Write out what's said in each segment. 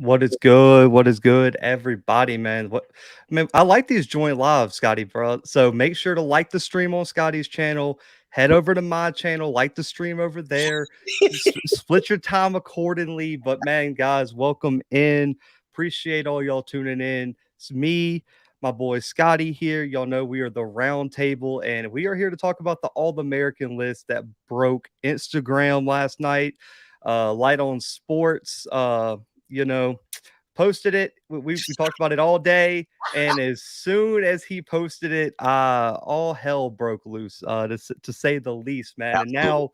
What is good? What is good, everybody, man? Man, I like these joint lives, Scotty, bro. So make sure to like the stream on Scotty's channel. Head over to my channel, like the stream over there. Split your time accordingly. But man, guys, welcome in. Appreciate all y'all tuning in. It's me, my boy Scotty here. Y'all know we are the round table, and we are here to talk about the All-American list that broke Instagram last night. Light on Sports, you know, posted it. We talked about it all day, and as soon as he posted it, all hell broke loose, to say the least, man. And now,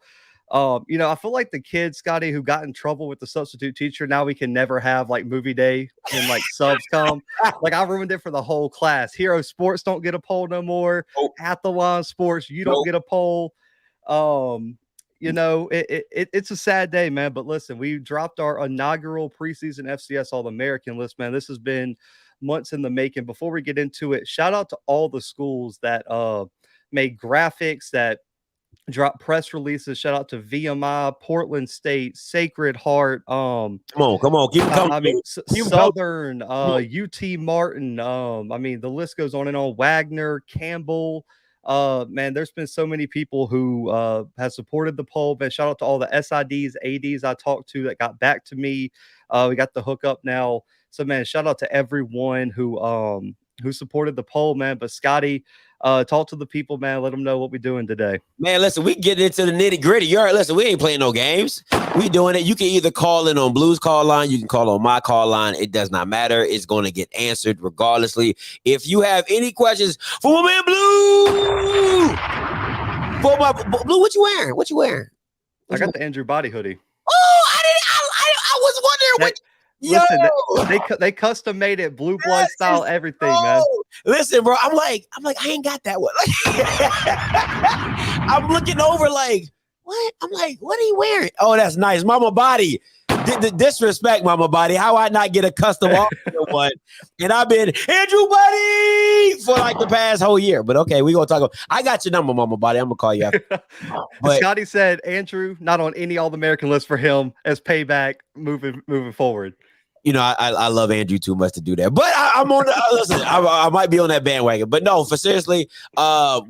I feel like the kid Scotty who got in trouble with the substitute teacher. Now we can never have like movie day when like subs come. Like I ruined it for the whole class. Hero Sports don't get a poll no more. Athlon Sports, you don't get a poll. It's a sad day, man. But listen, we dropped our inaugural preseason FCS All-American list, man. This has been months in the making. Before we get into it, shout out to all the schools that made graphics, that dropped press releases. Shout out to VMI, Portland State, Sacred Heart. Come on, keep coming. I mean, Southern, UT Martin. The list goes on and on. Wagner, Campbell. Man, there's been so many people who have supported the poll. Man, shout out to all the SIDs, ADs I talked to that got back to me. We got the hookup now. So man, shout out to everyone who supported the poll, man. But Scotty, talk to the people, man. Let them know what we're doing today. Man, listen, we get into the nitty gritty. Listen, we ain't playing no games. We doing it. You can either call in on Blue's call line. You can call on my call line. It does not matter. It's going to get answered regardlessly. If you have any questions for my man Blue, Blue, what you wearing? What you wearing? I got the Andrew Body hoodie. Oh, I was wondering what. Listen, they custom made it, blue blood style, everything, man. Listen, bro, I'm like, I ain't got that one. I'm looking over like, what? I'm like, what are you wearing? Oh, that's nice, Mama Body. Disrespect, Mama Body. How I not get a custom one? And I've been Andrew Body for like the past whole year. But okay, we gonna talk about. I got your number, Mama Body. I'm gonna call you after. But Scotty said Andrew not on any All-American list for him as payback moving forward. I love Andrew too much to do that, but I'm on. Listen, I might be on that bandwagon, but no, for seriously,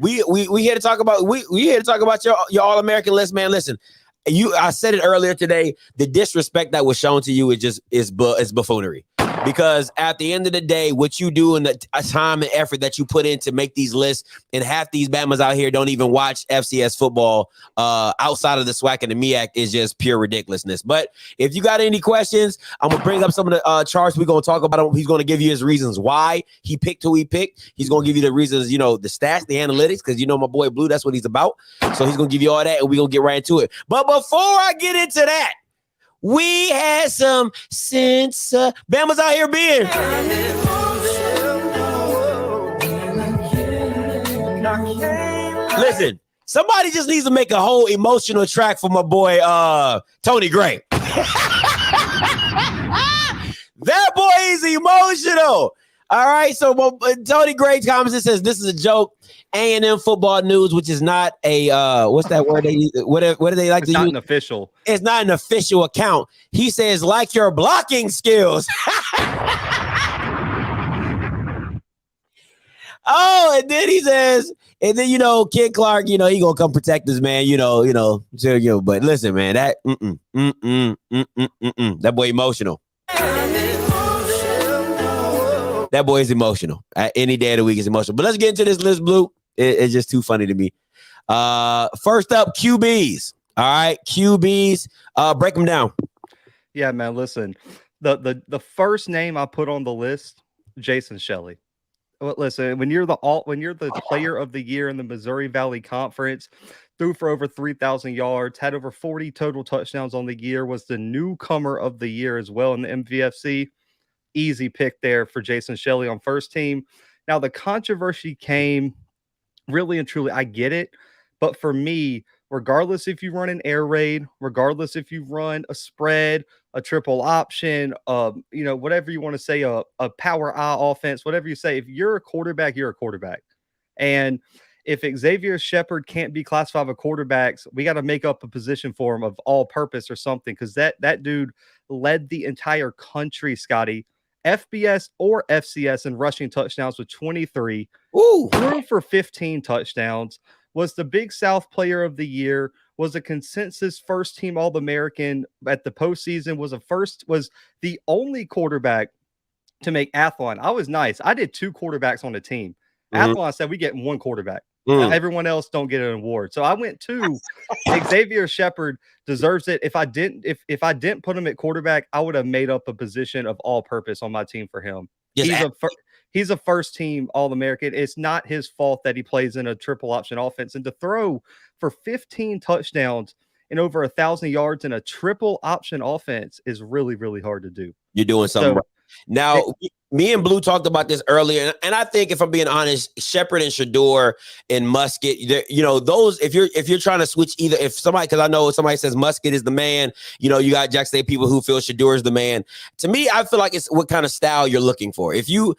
we here to talk about we here to talk about your All-American list, man. Listen, I said it earlier today. The disrespect that was shown to you is buffoonery. Because at the end of the day, what you do and the time and effort that you put in to make these lists, and half these Bamas out here don't even watch FCS football outside of the SWAC and the MEAC, is just pure ridiculousness. But if you got any questions, I'm going to bring up some of the charts. We're going to talk about him. He's going to give you his reasons why he picked who he picked. He's going to give you the reasons, the stats, the analytics, because my boy Blue, that's what he's about. So he's going to give you all that, and we're going to get right into it. But before I get into that, we had some sense. Bama's out here being. Listen, somebody just needs to make a whole emotional track for my boy Tony Gray. That boy is emotional. All right, so Tony Gray comments, it says this is a joke. A&M football news, which is not a what's that word they use? What do they like to use? It's not an official. It's not an official account. He says, like your blocking skills. Oh, and then he says, and then Ken Clark, he gonna come protect us, man. But listen, man, that that boy emotional. That boy is emotional. Any day of the week is emotional. But let's get into this list, Blue. It's just too funny to me. First up, QBs. All right, QBs. Break them down. Yeah, man. Listen, the first name I put on the list, Jason Shelly. Listen, when you're the player of the year in the Missouri Valley Conference, threw for over 3,000 yards, had over 40 total touchdowns on the year, was the newcomer of the year as well in the MVFC. Easy pick there for Jason Shelly on first team. Now, the controversy came really and truly, I get it. But for me, regardless if you run an air raid, regardless if you run a spread, a triple option, whatever you want to say, a power I offense, whatever you say, if you're a quarterback, you're a quarterback. And if Xavier Shepherd can't be classified with quarterbacks, we got to make up a position for him of all purpose or something, because that dude led the entire country, Scotty, FBS or FCS in rushing touchdowns with 23. Ooh. Threw for 15 touchdowns, was the Big South Player of the Year, was a consensus first team All-American at the postseason, was the only quarterback to make Athlon. I was nice. I did 2 quarterbacks on the team. Athlon said we get 1 quarterback. Everyone else don't get an award. So I went to Xavier Shepherd deserves it. If I didn't put him at quarterback, I would have made up a position of all purpose on my team for him. Yes, he's a first team All-American. It's not his fault that he plays in a triple option offense, and to throw for 15 touchdowns and over 1,000 yards in a triple option offense is really, really hard to do. You're doing something right. Now, me and Blue talked about this earlier, and I think, if I'm being honest, Shepherd and Shador and Musket, you know, those, if you're trying to switch either, if somebody, because I know somebody says Musket is the man, you know, you got Jack State people who feel Shador is the man. To me, I feel like it's what kind of style you're looking for. If you're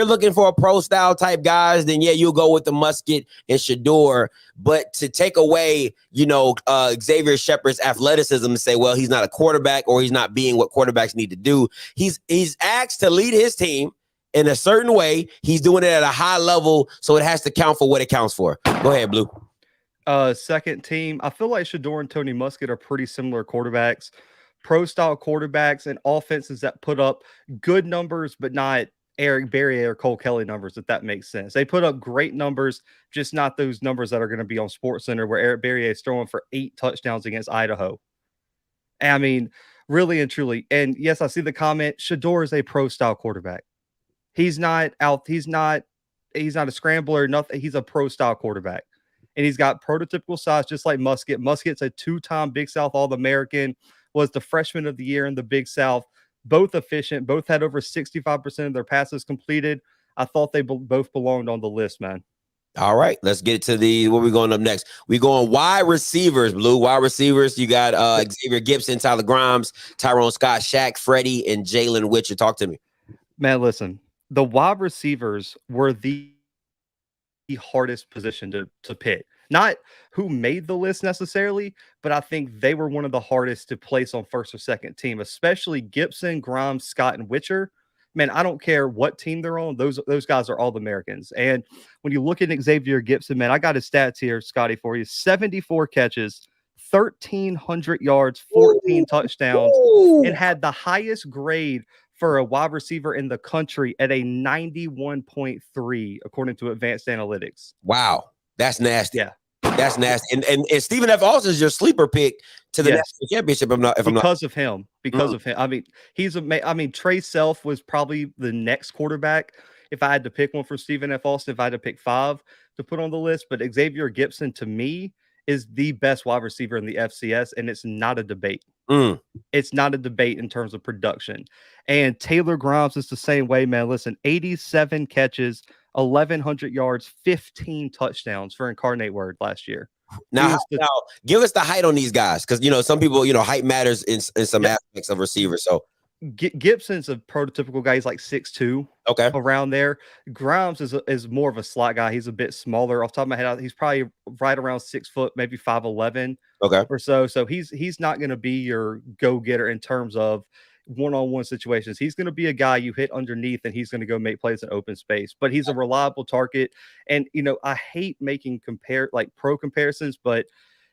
looking for a pro style type guys, then yeah, you'll go with the Musket and Shador. But to take away, you know, Xavier Shepherd's athleticism and say, well, he's not a quarterback, or he's not being what quarterbacks need to do. He's asked to lead his team in a certain way. He's doing it at a high level, so it has to count for what it counts for. Go ahead, Blue. Second team, I feel like Shador and Tony Musket are pretty similar quarterbacks, pro-style quarterbacks, and offenses that put up good numbers, but not Eric Berry or Cole Kelly numbers, if that makes sense. They put up great numbers, just not those numbers that are going to be on SportsCenter, where Eric Berry is throwing for 8 touchdowns against Idaho. I mean, really and truly. And yes, I see the comment. Shador is a pro-style quarterback. He's not a scrambler, nothing. He's a pro-style quarterback. And he's got prototypical size, just like Musket. Musket's a 2-time Big South All-American, was the freshman of the year in the Big South. Both efficient, both had over 65% of their passes completed. I thought they both belonged on the list, man. All right, let's get to where we going up next. We going wide receivers, Blue. Wide receivers, you got Xavier Gibson, Tyler Grimes, Tyrone Scott, Shaq, Freddie, and Jalen Witcher. Talk to me. Man, listen, the wide receivers were the hardest position to pick. Not who made the list necessarily, but I think they were one of the hardest to place on first or second team, especially Gibson, Grimes, Scott, and Witcher. Man, I don't care what team they're on. Those guys are All-Americans. And when you look at Xavier Gibson, man, I got his stats here, Scotty, for you. 74 catches, 1,300 yards, 14 touchdowns, and had the highest grade for a wide receiver in the country at a 91.3, according to Advanced Analytics. Wow. That's nasty. Yeah. That's nasty. And Stephen F. Austin is your sleeper pick to the national championship. Because of him. I mean, Trey Self was probably the next quarterback. If I had to pick one for Stephen F. Austin, if I had to pick 5 to put on the list, but Xavier Gibson to me is the best wide receiver in the FCS, and it's not a debate. It's not a debate in terms of production. And Taylor Grimes is the same way, man. Listen, 87 catches, 1,100 yards, 15 touchdowns for Incarnate Word last year. Now, give us the height on these guys, because, you know, some people, you know, height matters in some aspects of receivers. So Gibson's a prototypical guy. He's like 6'2", okay, around there. Grimes is more of a slot guy. He's a bit smaller. Off the top of my head, he's probably right around 6 foot, maybe 5'11", or so. So he's not going to be your go-getter in terms of one-on-one situations. He's going to be a guy you hit underneath, and he's going to go make plays in open space. But he's a reliable target. And, you know, I hate making pro comparisons, but,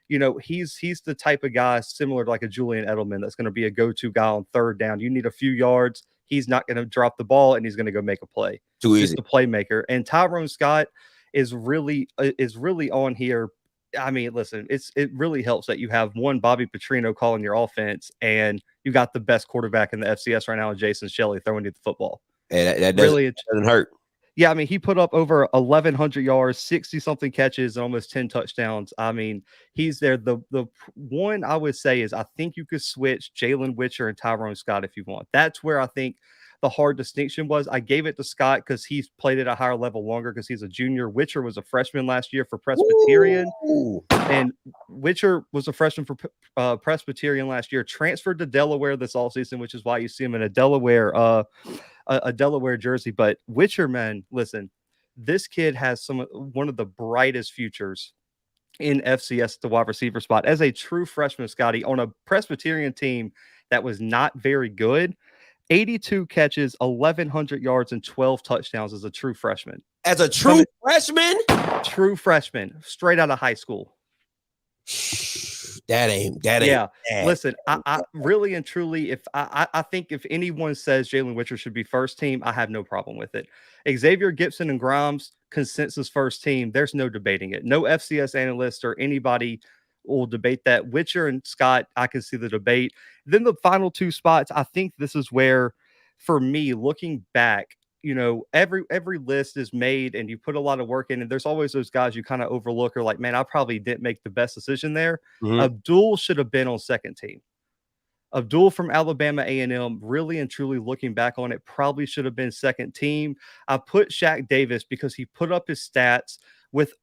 you know, he's the type of guy similar to like a Julian Edelman that's going to be a go-to guy on third down. You need a few yards. He's not going to drop the ball, and he's going to go make a play. Too easy. Just a playmaker. And Tyrone Scott is really on here. I mean, listen, it really helps that you have one Bobby Petrino calling your offense, and you got the best quarterback in the FCS right now, Jason Shelly, throwing you the football. And that doesn't hurt. Yeah, I mean, he put up over 1,100 yards, 60-something catches, and almost 10 touchdowns. I mean, he's there. The one I would say is I think you could switch Jalen Witcher and Tyrone Scott if you want. That's where I think the hard distinction was. I gave it to Scott because he's played at a higher level longer because he's a junior. Witcher was a freshman last year for Presbyterian. And Witcher was a freshman for Presbyterian last year, transferred to Delaware this offseason, which is why you see him in a Delaware jersey. But Witcher, man, listen, this kid has one of the brightest futures in FCS, the wide receiver spot as a true freshman, Scotty, on a Presbyterian team that was not very good. 82 catches, 1,100 yards, and 12 touchdowns as a true freshman. As a true freshman? True freshman, straight out of high school. That ain't. Yeah. Listen, I really and truly, if I think if anyone says Jalen Witcher should be first team, I have no problem with it. Xavier Gibson and Grimes, consensus first team. There's no debating it. No FCS analyst or anybody will debate that. Witcher and Scott, I can see the debate. Then the final two spots, I think this is where, for me, looking back, you know, every list is made and you put a lot of work in, and there's always those guys you kind of overlook or like, man, I probably didn't make the best decision there. Mm-hmm. Abdul should have been on second team. Abdul from Alabama A&M, really and truly looking back on it, probably should have been second team. I put Shaq Davis because he put up his stats with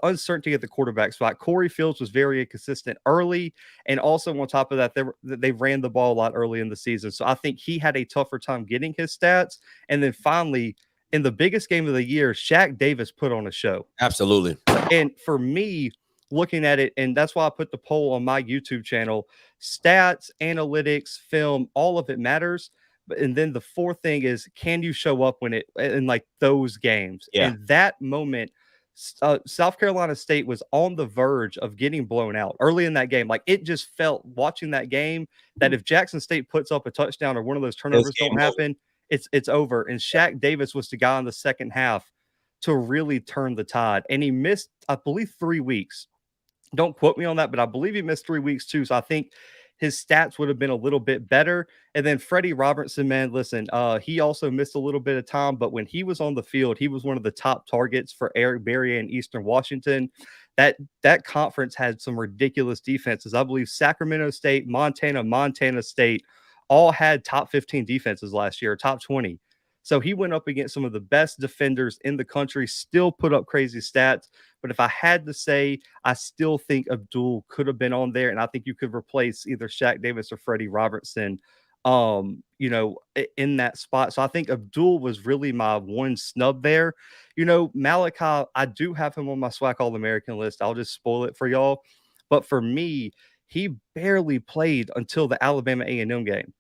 uncertainty at the quarterback spot. Corey Fields was very inconsistent early, and also on top of that, they ran the ball a lot early in the season. So I think he had a tougher time getting his stats. And then finally, in the biggest game of the year, Shaq Davis put on a show. Absolutely. And for me, looking at it, and that's why I put the poll on my YouTube channel, stats, analytics, film, all of it matters. And then the fourth thing is, can you show up when it in like those games? Yeah. And that moment, South Carolina State was on the verge of getting blown out early in that game. Like, it just felt watching that game that if Jackson State puts up a touchdown or one of those turnovers don't happen, it's over. And Shaq Davis was the guy in the second half to really turn the tide. And he missed, I believe, 3 weeks. Don't quote me on that, but I believe he missed 3 weeks too. So I think his stats would have been a little bit better. And then Freddie Robertson, man, listen, he also missed a little bit of time, but when he was on the field, he was one of the top targets for Eric Berry in Eastern Washington. That conference had some ridiculous defenses. I believe Sacramento State, Montana State all had top 15 defenses last year, top 20. So he went up against some of the best defenders in the country, still put up crazy stats. But if I had to say, I still think Abdul could have been on there. And I think you could replace either Shaq Davis or Freddie Robertson, you know, in that spot. So I think Abdul was really my one snub there. You know, Malachi, I do have him on my SWAC All-American list. I'll just spoil it for y'all. But for me, he barely played until the Alabama A&M game.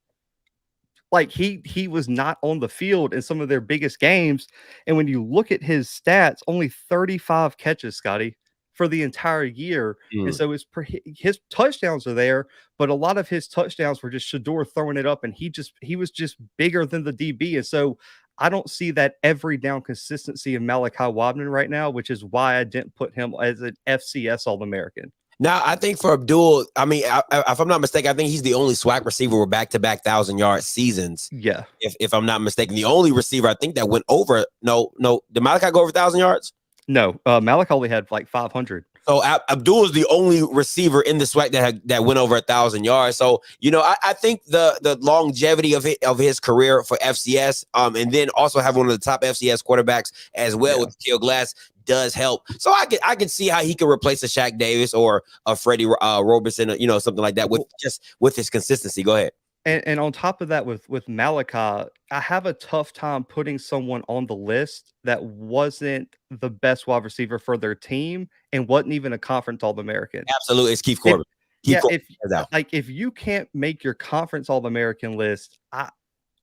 Like, he was not on the field in some of their biggest games. And when you look at his stats, only 35 catches, Scotty, for the entire year. And so his touchdowns are there, but a lot of his touchdowns were just Shador throwing it up, and he was just bigger than the DB. And so I don't see that every down consistency of Malachi Wadman right now, which is why I didn't put him as an FCS All-American. Now, I think for Abdul, I mean, if I'm not mistaken, I think he's the only SWAC receiver with back-to-back 1,000-yard seasons. Yeah. If I'm not mistaken, the only receiver I think that went over, no, did Malachi go over 1,000 yards? No, Malachi only had like 500. So Abdul is the only receiver in the SWAC that went over 1,000 yards. So, you know, I think the longevity of his career for FCS, and then also having one of the top FCS quarterbacks as well with Teal Glass does help. So I could see how he could replace a Shaq Davis or a Freddie Robertson, you know, something like that with his consistency. Go ahead. And on top of that, with Malachi, I have a tough time putting someone on the list that wasn't the best wide receiver for their team and wasn't even a conference All-American. Absolutely, it's Keith Corbin. If you can't make your conference All-American list,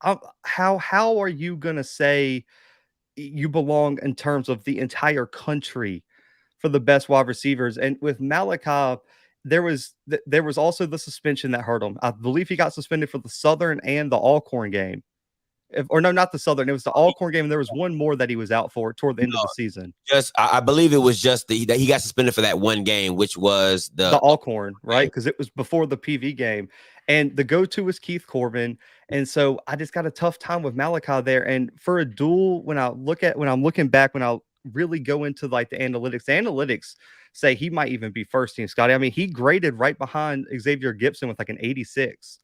how are you gonna say you belong in terms of the entire country for the best wide receivers? And with Malachi, there was also the suspension that hurt him. I believe he got suspended for the Southern and the Alcorn game. Not the Southern. It was the Alcorn game. And there was one more that he was out for toward the end of the season. I believe it was just that he got suspended for that one game, which was the Alcorn, right? Because it was before the PV game. And the go-to was Keith Corbin. And so I just got a tough time with Malachi there. And for a duel, when I'm looking back, when I really go into like the analytics say he might even be first team, Scotty. I mean, he graded right behind Xavier Gibson with like an 86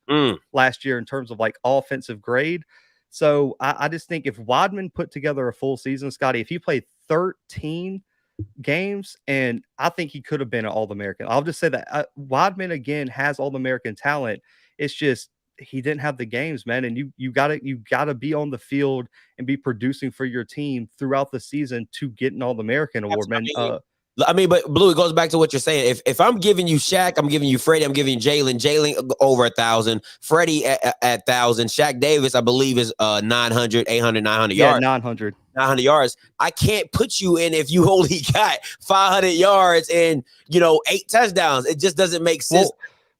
last year in terms of like offensive grade. So I just think if Wadman put together a full season, Scotty, if he played 13 games, and I think he could have been an All-American. I'll just say that Wadman again has All-American talent. It's just he didn't have the games, man. And you gotta be on the field and be producing for your team throughout the season to get an All-American award, man. But Blue, it goes back to what you're saying. If I'm giving you Shaq, I'm giving you Freddie, I'm giving you Jalen over 1,000, Freddie at 1,000, Shaq Davis, I believe, is 900, 800, 900 yards. 900 yards. I can't put you in if you only got 500 yards and 8 touchdowns. It just doesn't make sense.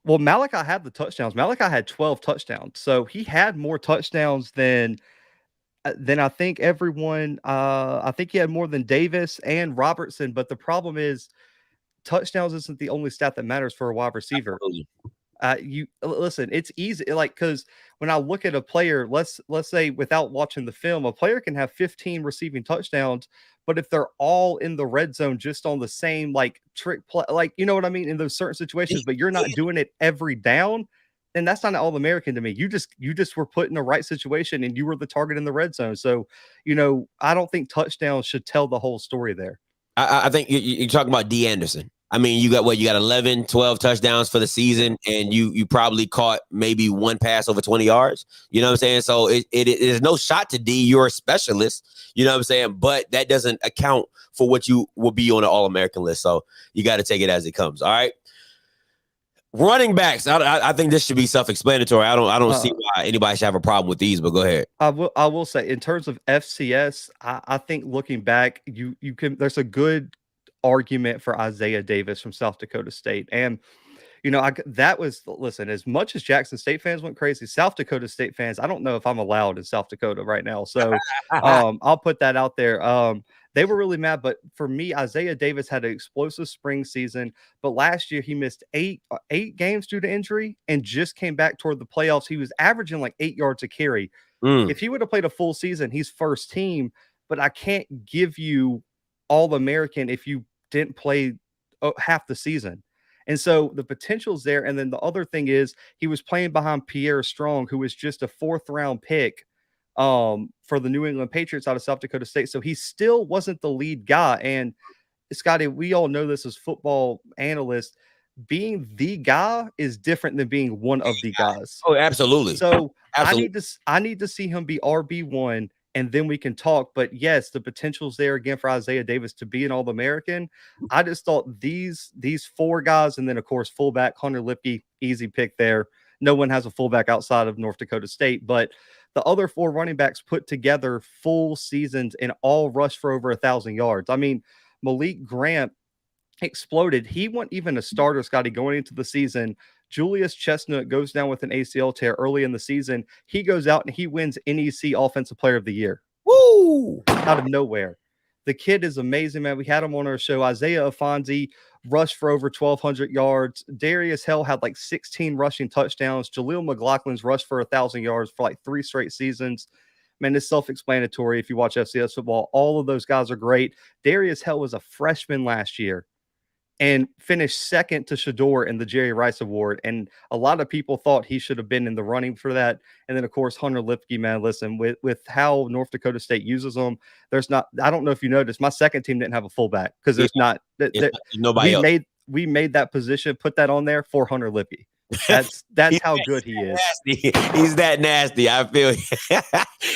Well, Malachi had the touchdowns. Malachi had 12 touchdowns, so he had more touchdowns than I think everyone. I think he had more than Davis and Robertson. But the problem is, touchdowns isn't the only stat that matters for a wide receiver. Absolutely. You listen, it's easy, like, because when I look at a player, let's say without watching the film, a player can have 15 receiving touchdowns, but if they're all in the red zone just on the same like trick play, like, you know what I mean, in those certain situations, but you're not doing it every down, then that's not an All-American to me. You just were put in the right situation and you were the target in the red zone. So, I don't think touchdowns should tell the whole story there. I think you're talking about D. Anderson. I mean, you got 11, 12 touchdowns for the season, and you probably caught maybe one pass over 20 yards. You know what I'm saying? So it is no shot to D. You're a specialist. You know what I'm saying? But that doesn't account for what you will be on the All-American list. So you got to take it as it comes. All right. Running backs. I think this should be self-explanatory. I don't see why anybody should have a problem with these, but go ahead. I will say, in terms of FCS, I think looking back, you can, there's a good argument for Isaiah Davis from South Dakota State. And listen, as much as Jackson State fans went crazy, South Dakota State fans, I don't know if I'm allowed in South Dakota right now. So I'll put that out there. They were really mad, but for me, Isaiah Davis had an explosive spring season, but last year he missed eight games due to injury and just came back toward the playoffs. He was averaging like 8 yards a carry. If he would have played a full season, he's first team, but I can't give you All-American if you didn't play half the season. And so the potential's there. And then the other thing is he was playing behind Pierre Strong, who was just a 4th-round pick for the New England Patriots out of South Dakota State. So he still wasn't the lead guy. And Scotty, we all know this as football analysts. Being the guy is different than being one of the guys. Oh, absolutely. So absolutely. I need to see him be RB1, and then we can talk. But yes, the potential's there again for Isaiah Davis to be an All-American. I just thought these 4 guys, and then of course fullback Hunter Lipke, easy pick there. No one has a fullback outside of North Dakota State, but the other 4 running backs put together full seasons and all rushed for over 1,000 yards. I mean, Malik Grant exploded. He wasn't even a starter, Scotty, going into the season. Julius Chestnut goes down with an ACL tear early in the season. He goes out and he wins NEC Offensive Player of the Year. Woo! Out of nowhere. The kid is amazing, man. We had him on our show. Isaiah Afonso rushed for over 1,200 yards. Darius Hell had like 16 rushing touchdowns. Jaleel McLaughlin's rushed for 1,000 yards for like 3 straight seasons. Man, it's self-explanatory if you watch FCS football. All of those guys are great. Darius Hell was a freshman last year and finished second to Shador in the Jerry Rice Award. And a lot of people thought he should have been in the running for that. And then, of course, Hunter Lipke, man, listen, with how North Dakota State uses them, there's not, I don't know if you noticed, my second team didn't have a fullback because there's not, nobody else. We made that position, put that on there for Hunter Lipke. That's how good he is. Nasty. He's that nasty. I feel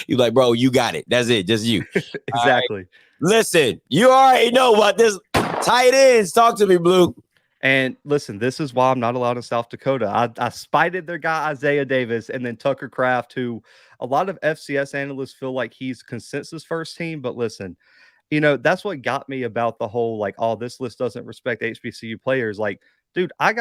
you're like, bro, you got it. That's it. Just you. Exactly. Right. Listen, you already know what this tight ends. Talk to me, Blue. And listen, this is why I'm not allowed in South Dakota. I spited their guy, Isaiah Davis, and then Tucker Kraft, who a lot of FCS analysts feel like he's consensus first team. But listen, that's what got me about the whole, like, oh, this list doesn't respect HBCU players. Like, dude, I'll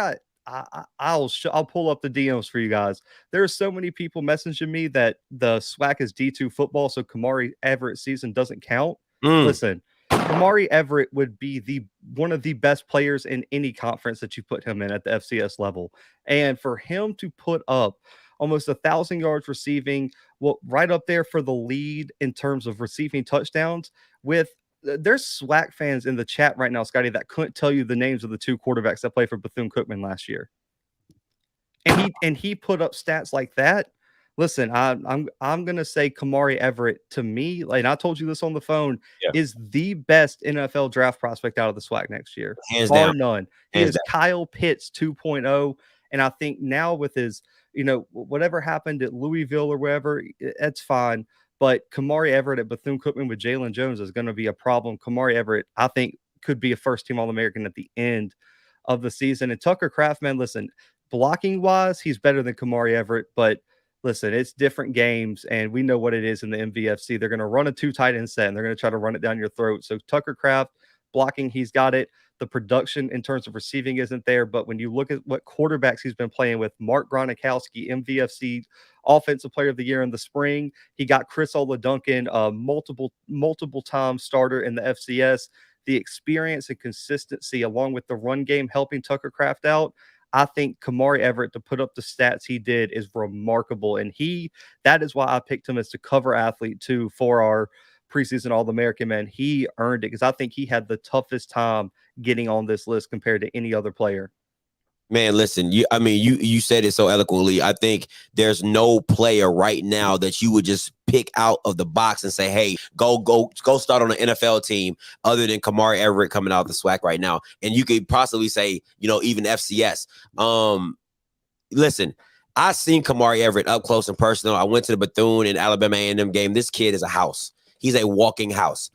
pull up the DMs for you guys. There are so many people messaging me that the SWAC is D2 football, so Kamari Everett season doesn't count. Listen, Kamari Everett would be one of the best players in any conference that you put him in at the FCS level. And for him to put up almost 1,000 yards receiving, well, right up there for the lead in terms of receiving touchdowns there's SWAC fans in the chat right now, Scotty, that couldn't tell you the names of the 2 quarterbacks that played for Bethune-Cookman last year. And he put up stats like that. Listen, I'm gonna say Kamari Everett, to me, like I told you this on the phone, is the best NFL draft prospect out of the SWAC next year. Hands Bar down. none. He is Kyle Pitts 2.0. And I think now with his whatever happened at Louisville or wherever, that's fine. But Kamari Everett at Bethune-Cookman with Jalen Jones is going to be a problem. Kamari Everett, I think, could be a first-team All-American at the end of the season. And Tucker Kraft, man, listen, blocking-wise, he's better than Kamari Everett, but listen, it's different games, and we know what it is in the MVFC. They're going to run a 2 tight end set, and they're going to try to run it down your throat. So Tucker Kraft, blocking, he's got it. The production in terms of receiving isn't there, but when you look at what quarterbacks he's been playing with, Mark Gronkowski, MVFC Offensive Player of the Year in the spring. He got Chris Oladuncan, multiple time starter in the FCS. The experience and consistency, along with the run game, helping Tucker Kraft out. I think Kamari Everett, to put up the stats he did, is remarkable, and that is why I picked him as the cover athlete too for our preseason All-American. Man, he earned it because I think he had the toughest time getting on this list compared to any other player. Man, listen, you said it so eloquently. I think there's no player right now that you would just pick out of the box and say, hey, go start on an NFL team other than Kamari Everett coming out of the SWAC right now. And you could possibly say, even FCS. Listen, I seen Kamari Everett up close and personal. I went to the Bethune and Alabama A&M game. This kid is a house. He's a walking house.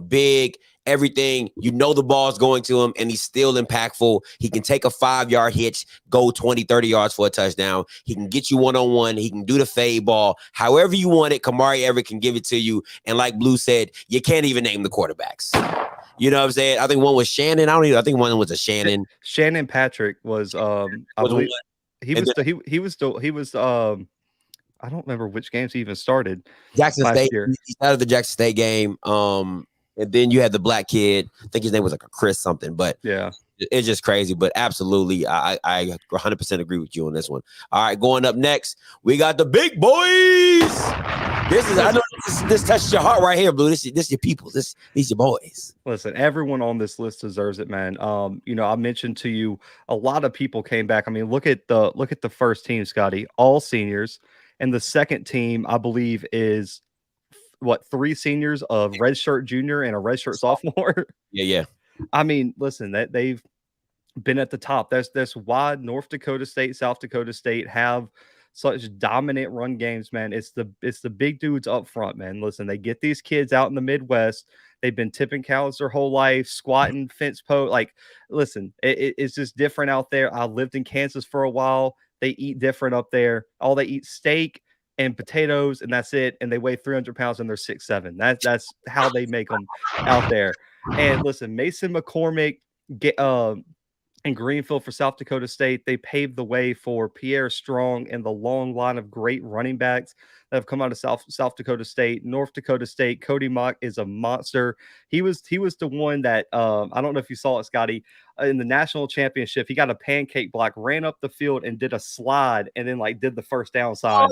Big, everything. The ball's going to him, and he's still impactful. He can take a 5-yard hitch, go 20, 30 yards for a touchdown. He can get you one-on-one. He can do the fade ball. However you want it, Kamari Everett can give it to you. And like Blue said, you can't even name the quarterbacks. You know what I'm saying? I think one was Shannon. I think one was a Shannon. Shannon Patrick was I believe he was I don't remember which games he even started. Jackson State. He started the Jackson State game. And then you had the black kid. I think his name was like a Chris something, but yeah, it's just crazy. But absolutely, I 100% agree with you on this one. All right, going up next, we got the big boys. I know this touches your heart right here, Blue. This your people. These your boys. Listen, everyone on this list deserves it, man. I mentioned to you a lot of people came back. I mean, look at the first team, Scotty, all seniors, and the second team, I believe, is 3 seniors, of redshirt junior and a redshirt sophomore. Yeah. I mean, listen, that they've been at the top. That's why North Dakota State, South Dakota State have such dominant run games, man. It's the big dudes up front, man. Listen, they get these kids out in the Midwest. They've been tipping cows their whole life, squatting, fence post. Like, listen, it's just different out there. I lived in Kansas for a while. They eat different up there. All they eat steak and potatoes, and that's it. And they weigh 300 pounds and they're 6'7". That's how they make them out there. And listen, Mason McCormick and Greenfield for South Dakota State, they paved the way for Pierre Strong and the long line of great running backs that have come out of South Dakota State. North Dakota State, Cody Mock is a monster. He was the one that I don't know if you saw it, Scotty, in the national championship. He got a pancake block, ran up the field, and did a slide, and then did the first down sign.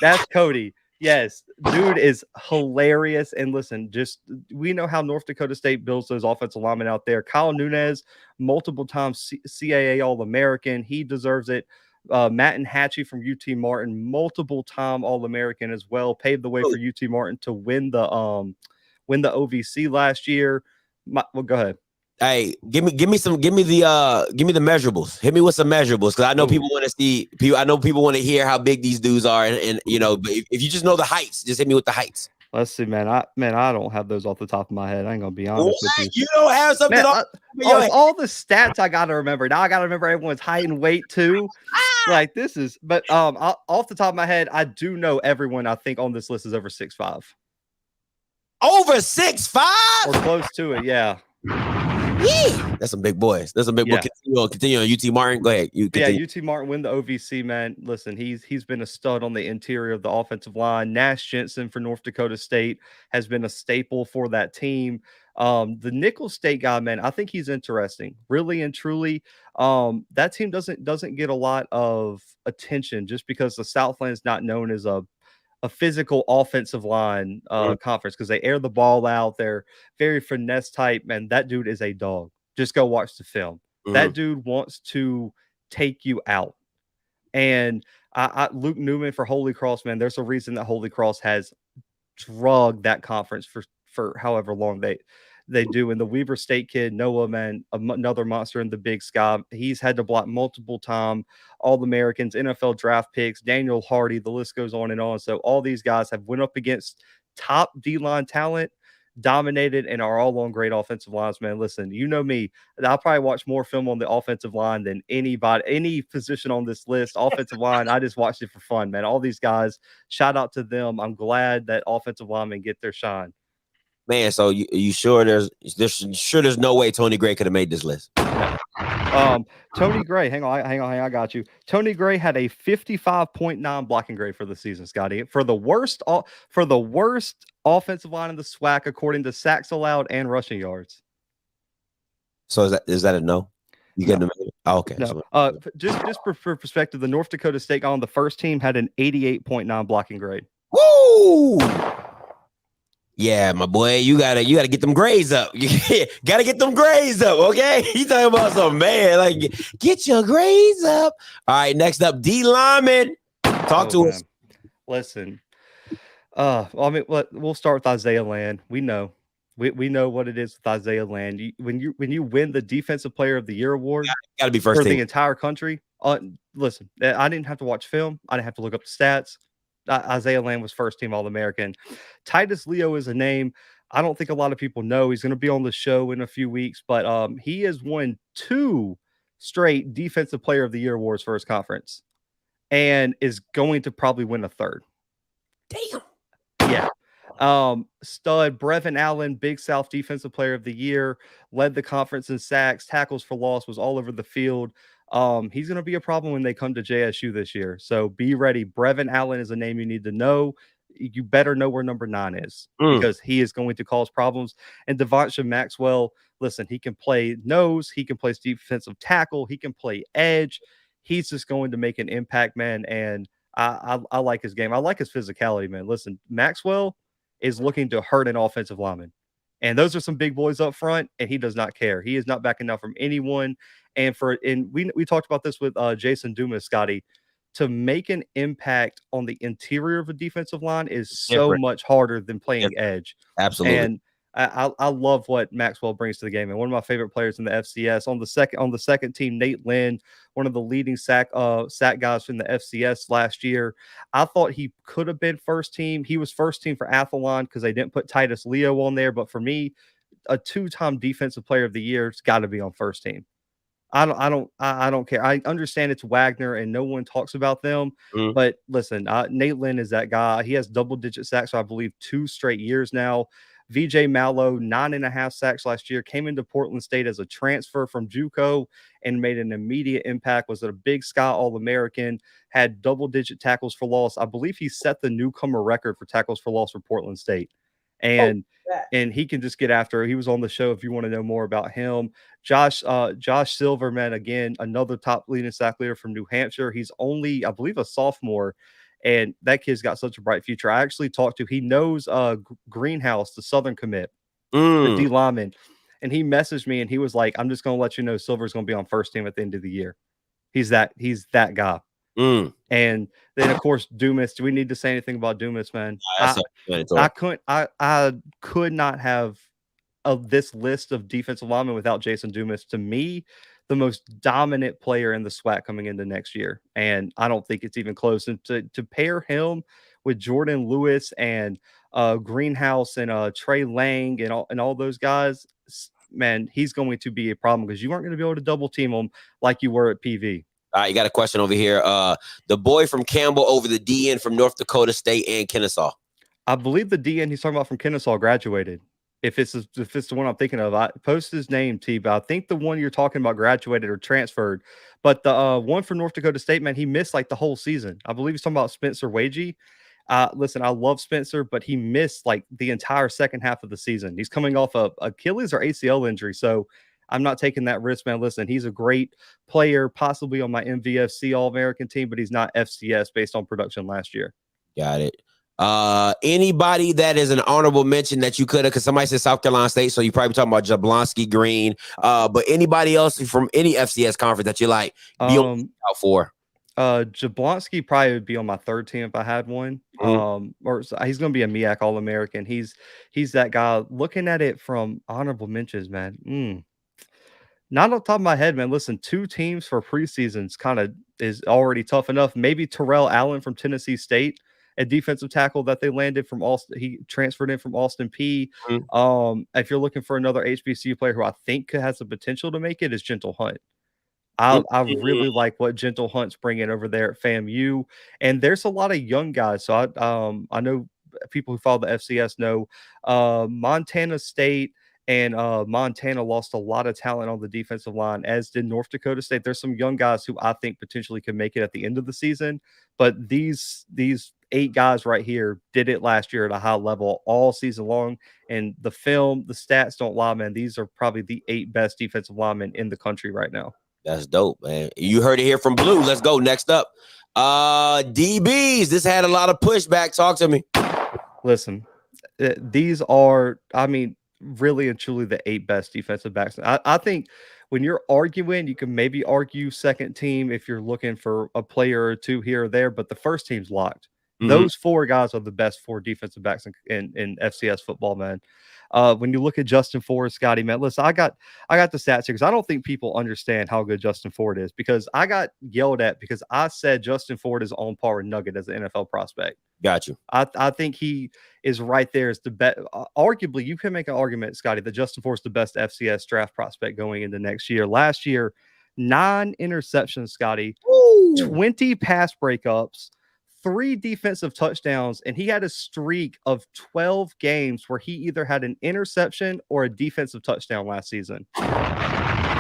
That's Cody. Yes, dude is hilarious. And listen, we know how North Dakota State builds those offensive linemen out there. Kyle Nunez, multiple times CAA All-American. He deserves it. Matt and Hatchie from UT Martin, multiple time All-American as well, paved the way for UT Martin to win the OVC last year. Go ahead. Hey, give me the measurables. Hit me with some measurables, because I know people want to see. I know people want to hear how big these dudes are, and but if you just know the heights, just hit me with the heights. Let's see, man. I don't have those off the top of my head. I ain't gonna be honest with you. You don't have something all the stats I gotta remember. Now I gotta remember everyone's height and weight too. Like this is, but off the top of my head, I do know everyone I think on this list is over 6'5". Over 6'5" or close to it, yeah. Yeah, that's some big boys. That's some big boys. Continue on UT Martin. Go ahead. UT Martin win the OVC, man. Listen, he's been a stud on the interior of the offensive line. Nash Jensen for North Dakota State has been a staple for that team. The Nicholls State guy, man, I think he's interesting. Really and truly, that team doesn't get a lot of attention just because the Southland's not known as a physical offensive line conference, because they air the ball out. They're very finesse type, man. That dude is a dog. Just go watch the film. That dude wants to take you out. And Luke Newman for Holy Cross, man, there's a reason that Holy Cross has drugged that conference for however long they do. And the Weber State kid, Noah, man, another monster in the Big Sky. He's had to block multiple times. All-Americans, NFL draft picks, Daniel Hardy, the list goes on and on. So all these guys have went up against top D-line talent, dominated, and are all on great offensive lines, man. Listen, you know me. I'll probably watch more film on the offensive line than anybody, any position on this list. Offensive line, I just watched it for fun, man. All these guys, shout out to them. I'm glad that offensive linemen get their shine. Man, so you sure there's no way Tony Gray could have made this list? Tony Gray, hang on, I got you. Tony Gray had a 55.9 blocking grade for the season, Scotty. For the worst offensive line in the SWAC, according to sacks allowed and rushing yards. So is that a no? You get them? Oh, okay. No. Just for perspective, the North Dakota State guy on the first team had an 88.9 blocking grade. Woo! Yeah, my boy, you gotta get them grades up. You gotta get them grades up, okay? You talking about some man, like get your grades up. All right, next up, D lineman. Talk to us. Listen, we'll start with Isaiah Land. We know what it is with Isaiah Land. When you win the Defensive Player of the Year award, gotta be first for team. The entire country. Listen, I didn't have to watch film. I didn't have to look up the stats. Isaiah Land was first team All-American. Titus Leo is a name I don't think a lot of people know. He's going to be on the show in a few weeks, but he has won 2 straight Defensive Player of the Year awards for his conference and is going to probably win a 3rd. Damn. Yeah. Stud Brevin Allen, Big South Defensive Player of the Year, led the conference in sacks, tackles for loss, was all over the field. He's going to be a problem when they come to JSU this year. So be ready. Brevin Allen is a name you need to know. You better know where number 9 is because he is going to cause problems. And Devontae Maxwell, listen, he can play nose. He can play defensive tackle. He can play edge. He's just going to make an impact, man. And I like his game. I like his physicality, man. Listen, Maxwell is looking to hurt an offensive lineman. And those are some big boys up front, and he does not care. He is not backing down from anyone. And we talked about this with Jason Dumas, Scotty. To make an impact on the interior of a defensive line is so much harder than playing edge. Absolutely. And I love what Maxwell brings to the game. And one of my favorite players in the FCS on the second team, Nate Lynn, one of the leading sack guys from the FCS last year. I thought he could have been first team. He was first team for Athlon because they didn't put Titus Leo on there. But for me, a 2-time Defensive Player of the Year has got to be on first team. I don't care. I understand it's Wagner and no one talks about them, but listen, Nate Lynn is that guy. He has double-digit sacks, I believe, 2 straight years now. VJ Mallow, 9.5 sacks last year, came into Portland State as a transfer from JUCO and made an immediate impact. Was a Big Sky All-American, had double-digit tackles for loss. I believe he set the newcomer record for tackles for loss for Portland State. And he can just get after it. He was on the show if you want to know more about him. Josh Silverman, again, another top leading sack leader from New Hampshire. He's only, I believe, a sophomore, and that kid's got such a bright future. I actually talked to, he knows Greenhouse, the Southern commit, the D lineman, and he messaged me and he was like, I'm just going to let you know Silver's going to be on first team at the end of the year. He's that guy. And then, of course, Dumas. Do we need to say anything about Dumas, man? I could not have this list of defensive linemen without Jason Dumas. To me, the most dominant player in the SWAC coming into next year. And I don't think it's even close. And to pair him with Jordan Lewis and Greenhouse and Trey Lang and all those guys, man, he's going to be a problem because you aren't going to be able to double team him like you were at PV. All right, you got a question over here. The boy from Campbell over the DN from North Dakota State and Kennesaw. I believe the DN he's talking about from Kennesaw graduated. If it's the one I'm thinking of, I post his name, T. But I think the one you're talking about graduated or transferred. But the one from North Dakota State, man, he missed like the whole season. I believe he's talking about Spencer Wagee. Listen, I love Spencer, but he missed like the entire second half of the season. He's coming off a Achilles or ACL injury, so I'm not taking that risk, man. Listen, he's a great player, possibly on my MVFC All-American team, but he's not FCS based on production last year. Got it. Anybody that is an honorable mention that you could have, because somebody said South Carolina State, so you probably talking about Jablonski Green. But anybody else from any FCS conference that you like be out for? Jablonski probably would be on my third team if I had one. He's going to be a MEAC All-American. He's that guy. Looking at it from honorable mentions, man. Not on top of my head, man. Listen, 2 teams for preseasons is already tough enough. Maybe Tyrell Allen from Tennessee State, a defensive tackle that they landed from Austin. He transferred in from Austin P. If you're looking for another HBCU player who I think has the potential to make it, is Gentle Hunt. I really like what Gentle Hunt's bringing over there at FAMU, and there's a lot of young guys. So I know people who follow the FCS know Montana State and Montana lost a lot of talent on the defensive line, as did North Dakota State. There's some young guys who I think potentially could make it at the end of the season, but these 8 guys right here did it last year at a high level all season long, and the stats don't lie, man. These are probably the 8 best defensive linemen in the country right now. That's dope, man. You heard it here from Blue. Let's go. Next up. DBs. This had a lot of pushback. Talk to me. Listen, these are, really and truly the 8 best defensive backs. I think when you're arguing, you can maybe argue second team if you're looking for a player or 2 here or there, but the first team's locked. Those 4 guys are the best 4 defensive backs in FCS football, man. When you look at Justin Ford, Scotty, man, listen, I got the stats here because I don't think people understand how good Justin Ford is, because I got yelled at because I said Justin Ford is on par with Nugget as an NFL prospect. Got you. I think he is right there as the best. Arguably, you can make an argument, Scotty, that Justin Ford is the best FCS draft prospect going into next year. Last year, 9 interceptions, Scotty, 20 pass breakups, 3 defensive touchdowns, and he had a streak of 12 games where he either had an interception or a defensive touchdown last season.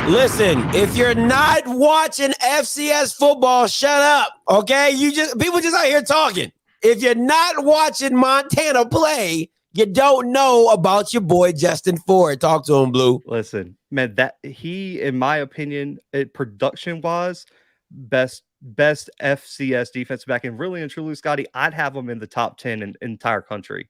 Listen, if you're not watching FCS football, shut up. Okay, people just out here talking. If you're not watching Montana play, you don't know about your boy Justin Ford. Talk to him, Blue. Listen, man, that he, in my opinion, production wise, best FCS defensive back, and really and truly, Scotty, I'd have him in the top 10 in entire country.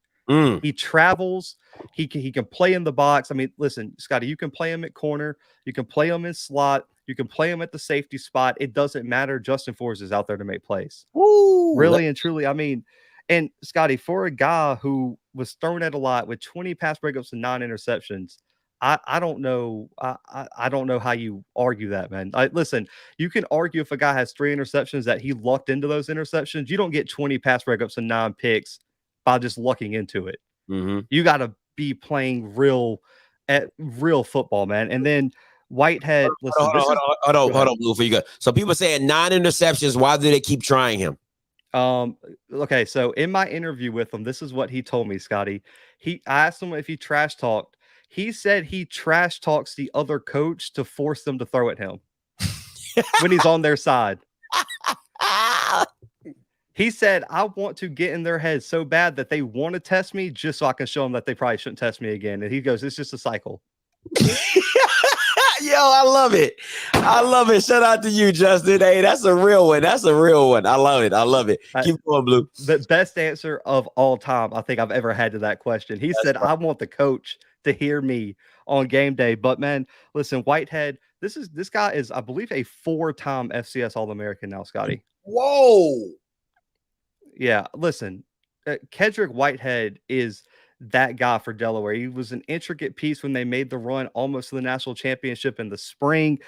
He travels. He can play in the box. Listen, Scotty, you can play him at corner. You can play him in slot. You can play him at the safety spot. It doesn't matter. Justin Forrest is out there to make plays. Really and truly. And Scotty, for a guy who was thrown at a lot with 20 pass breakups and 9 interceptions, I don't know. I don't know how you argue that, man. Listen, you can argue if a guy has 3 interceptions that he lucked into those interceptions. You don't get 20 pass breakups and 9 picks by just lucking into it. You got to be playing real football, man. And then Whitehead. Listen, hold on, Blue, before you go. So people saying 9 interceptions. Why do they keep trying him? Okay, so in my interview with him, this is what he told me, Scotty. I asked him if he trash talked. He said he trash talks the other coach to force them to throw at him when he's on their side. He said, I want to get in their head so bad that they want to test me just so I can show them that they probably shouldn't test me again. And he goes, it's just a cycle. Yo, I love it. I love it. Shout out to you, Justin. Hey, that's a real one. I love it. Keep going, Blue. The best answer of all time I think I've ever had to that question. He said, I want the coach to hear me on game day. But man, listen, Whitehead, this guy is, I believe, a 4-time FCS All-American now, Scotty. Whoa. Yeah, listen, Kendrick Whitehead is that guy for Delaware. He was an intricate piece when they made the run almost to the national championship in the spring.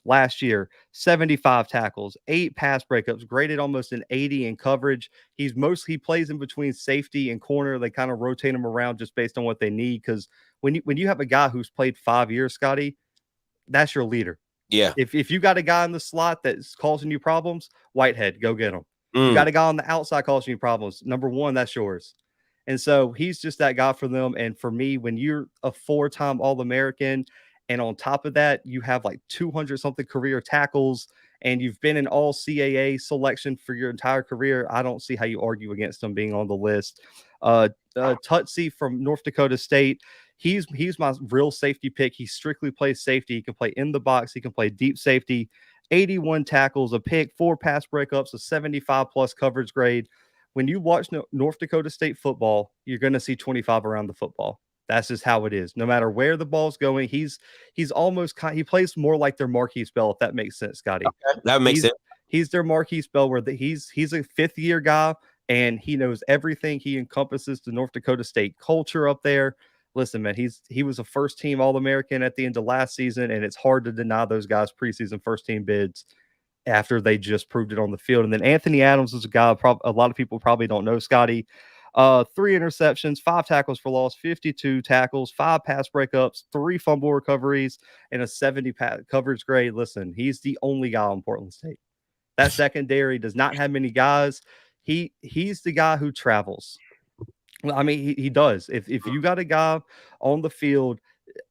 Last year, 75 tackles, 8 pass breakups, graded almost an 80 in coverage. He plays in between safety and corner. They kind of rotate him around just based on what they need. Because when you have a guy who's played 5 years, Scotty, that's your leader. Yeah. If you got a guy in the slot that's causing you problems, Whitehead, go get him. You got a guy on the outside causing you problems. Number 1, that's yours. And so he's just that guy for them. And for me, when you're a 4-time All-American, and on top of that, you have like 200-something career tackles, and you've been in all CAA selection for your entire career, I don't see how you argue against him being on the list. Tutsi from North Dakota State, he's my real safety pick. He strictly plays safety. He can play in the box. He can play deep safety. 81 tackles, a pick, 4 pass breakups, a 75+ coverage grade. When you watch North Dakota State football, you're going to see 25 around the football. That's just how it is. No matter where the ball's going, he plays more like their Marquise Bell, if that makes sense, Scotty. Okay, that makes sense. He's their Marquise Bell, where he's a 5th-year guy, and he knows everything. He encompasses the North Dakota State culture up there. Listen, man, he was a first-team All-American at the end of last season, and it's hard to deny those guys preseason first-team bids after they just proved it on the field. And then Anthony Adams is a guy a lot of people probably don't know, Scotty. 3 interceptions, 5 tackles for loss, 52 tackles, 5 pass breakups, 3 fumble recoveries, and a 70 coverage grade. Listen, he's the only guy on Portland State. That secondary does not have many guys. He's the guy who travels. I mean, he does. If you got a guy on the field,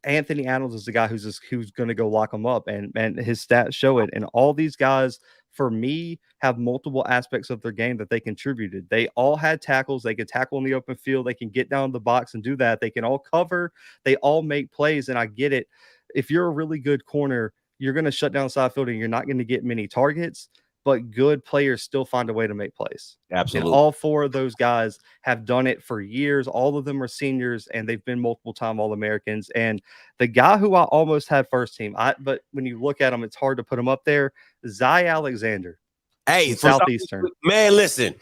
Anthony Adams is the guy who's going to go lock him up, and his stats show it. And all these guys, for me, have multiple aspects of their game that they contributed. They all had tackles. They could tackle in the open field. They can get down the box and do that. They can all cover. They all make plays, and I get it. If you're a really good corner, you're going to shut down side field, and you're not going to get many targets. But good players still find a way to make plays. Absolutely. And all 4 of those guys have done it for years. All of them are seniors, and they've been multiple-time All-Americans. And the guy who I almost had first team, but when you look at him, it's hard to put him up there, Zy Alexander. Hey, Southeastern. Man, listen.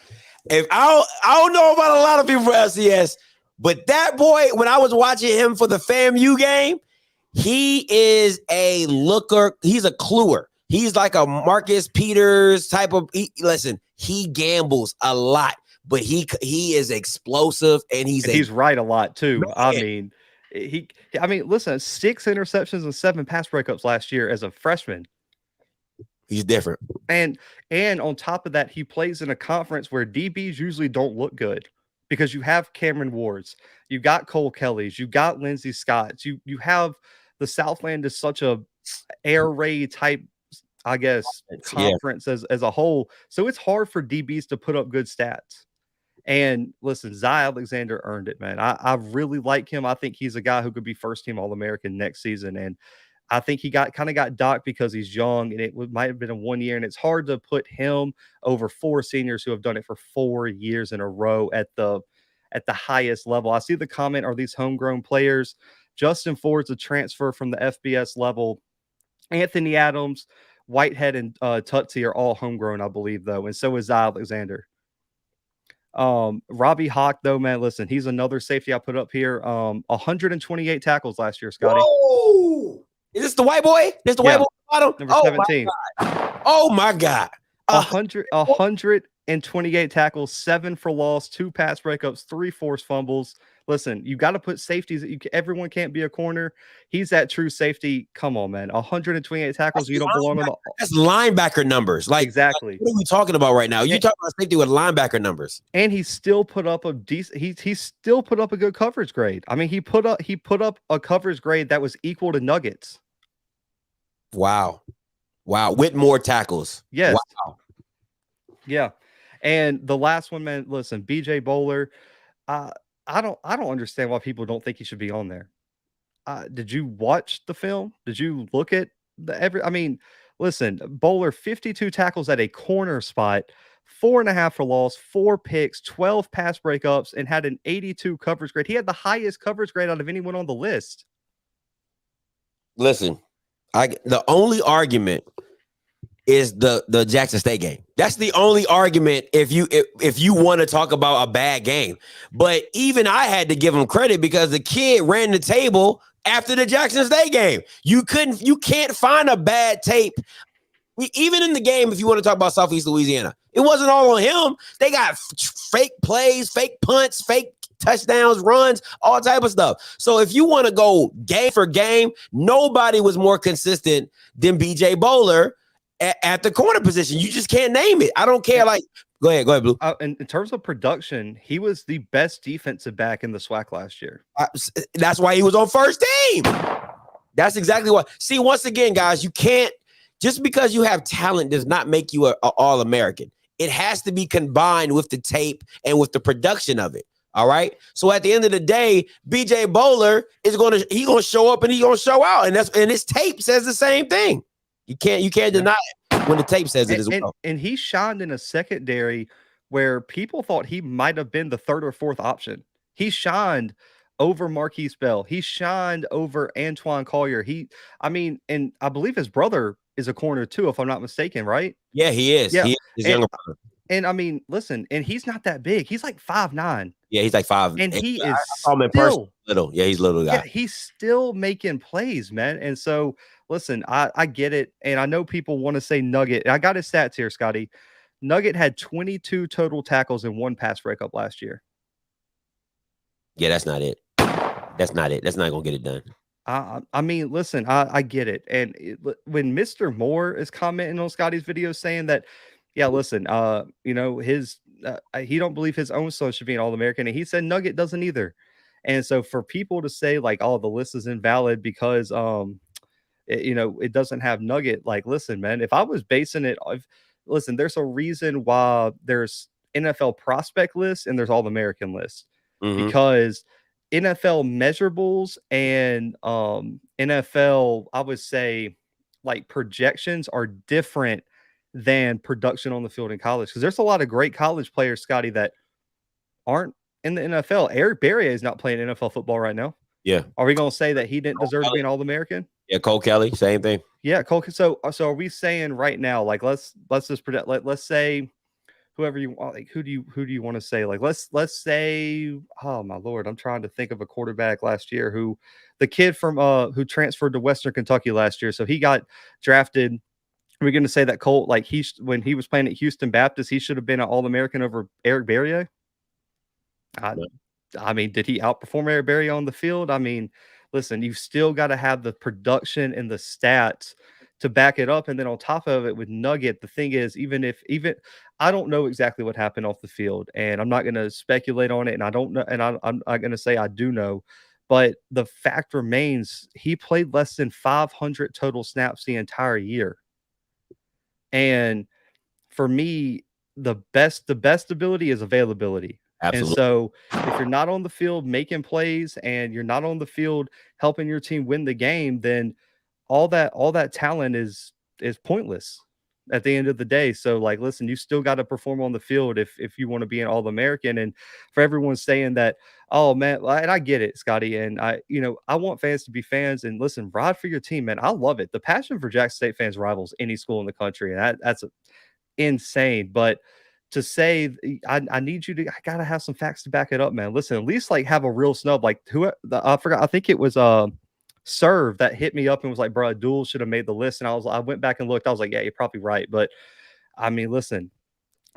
If I don't know about a lot of people for FCS, but that boy, when I was watching him for the FAMU game, he is a looker. He's a cluer. He's like a Marcus Peters type of. Listen, he gambles a lot, but he is explosive, and he's right a lot too. Man. I mean, listen, 6 interceptions and 7 pass breakups last year as a freshman. He's different, and on top of that, he plays in a conference where DBs usually don't look good because you have Cameron Wards, you got Cole Kellys, you got Lindsey Scotts, you have the Southland is such a air raid type, I guess, conference as a whole. So it's hard for DBs to put up good stats. And listen, Zy Alexander earned it, man. I really like him. I think he's a guy who could be first team All-American next season. And I think he got docked because he's young, and it might have been a 1 year. And it's hard to put him over 4 seniors who have done it for 4 years in a row at the highest level. I see the comment, are these homegrown players? Justin Ford's a transfer from the FBS level. Anthony Adams, Whitehead, and Tutsi are all homegrown, I believe, though, and so is Zy Alexander. Robbie Hawk, though, man, listen, he's another safety I put up here. 128 tackles last year, Scotty. Whoa! Is this the white boy? This the white boy bottom? Number 17. Oh my God. 128 tackles, 7 for loss, 2 pass breakups, 3 forced fumbles. Listen, you got to put safeties. Everyone can't be a corner. He's that true safety. Come on, man. 128 tackles. You don't belong on the. That's linebacker numbers. Like, exactly. What are we talking about right now? You're talking about safety with linebacker numbers. And he still put up a decent. He still put up a good coverage grade. I mean, he put up a coverage grade that was equal to Nuggets. Wow. With more tackles. Yes. Wow. Yeah. And the last one, man. Listen, BJ Bowler. I don't understand why people don't think he should be on there. Did you watch the film? Did you look at I mean, listen, Bowler, 52 tackles at a corner spot, 4.5 for loss, 4 picks, 12 pass breakups, and had an 82 coverage grade. He had the highest coverage grade out of anyone on the list. Listen, the only argument is the Jackson State game. That's the only argument if you want to talk about a bad game. But even I had to give him credit because the kid ran the table after the Jackson State game. You can't find a bad tape. Even in the game, if you want to talk about Southeast Louisiana, it wasn't all on him. They got fake plays, fake punts, fake touchdowns, runs, all type of stuff. So if you want to go game for game, nobody was more consistent than BJ Bowler at the corner position. You just can't name it. I don't care. Like, go ahead, Blue. In terms of production, he was the best defensive back in the SWAC last year. That's why he was on first team. That's exactly what. See, once again, guys, you can't, just because you have talent does not make you an All-American. It has to be combined with the tape and with the production of it. All right. So at the end of the day, BJ Bowler is gonna show up and he's gonna show out, and his tape says the same thing. You can't deny it when the tape says it as well. And he shined in a secondary where people thought he might have been the 3rd or 4th option. He shined over Marquise Bell. He shined over Antoine Collier. And I believe his brother is a corner too, if I'm not mistaken, right? Yeah, he is. Yeah, He is his and younger brother. and I mean, listen, and he's not that big. He's like 5'9", Yeah, he's like 5. and I he is saw him in person. still Little. Yeah, he's a little yeah, guy. he's still making plays, man. And so, listen, I get it, and I know people want to say Nugget. I got his stats here, Scotty. Nugget had 22 total tackles and 1 pass breakup last year. Yeah, that's not it. That's not it. That's not gonna get it done. I mean, listen, I get it. And when Mr. Moore is commenting on Scotty's video saying that, yeah, listen, you know, he don't believe his own son should be an All-American, and he said Nugget doesn't either. And so for people to say like, oh, the list is invalid because you know, it doesn't have Nugget, like, listen, man, if I was basing it off, listen, there's a reason why there's NFL prospect lists and there's All-American lists, because NFL measurables and NFL, I would say, like, projections are different than production on the field in college, because there's a lot of great college players, Scotty, that aren't in the NFL. Eric Berrier is not playing NFL football right now. Yeah. Are we going to say that he didn't deserve to be an All-American? Yeah, Cole Kelly, same thing. Yeah, Cole. So are we saying right now, like, let's just predict, let's say whoever you want, like, who do you want to say? Like, let's say, oh my Lord, I'm trying to think of a quarterback last year who, the kid from who transferred to Western Kentucky last year. So he got drafted. Are we going to say that Cole, like, when he was playing at Houston Baptist, he should have been an All-American over Eric Berrier? I mean, did he outperform Eric Berrier on the field? I mean, listen, you've still got to have the production and the stats to back it up. And then on top of it with Nugget, the thing is, even I don't know exactly what happened off the field, and I'm not going to speculate on it. And I don't know, and I'm not going to say I do know, but the fact remains he played less than 500 total snaps the entire year. And for me, the best ability is availability. Absolutely. And so if you're not on the field making plays and you're not on the field helping your team win the game, then all that talent is pointless at the end of the day. So, like, listen, you still got to perform on the field if you want to be an All-American. And for everyone saying that, oh man, and I get it, Scotty, and I want fans to be fans, and listen, ride for your team, man. I love it. The passion for Jackson State fans rivals any school in the country, and that's insane. But to say, I need you to, I gotta have some facts to back it up, man. Listen, at least like have a real snub. Like, I forgot, I think it was Serve that hit me up and was like, bro, Duel should have made the list. And I went back and looked. I was like, yeah, you're probably right. But I mean, listen,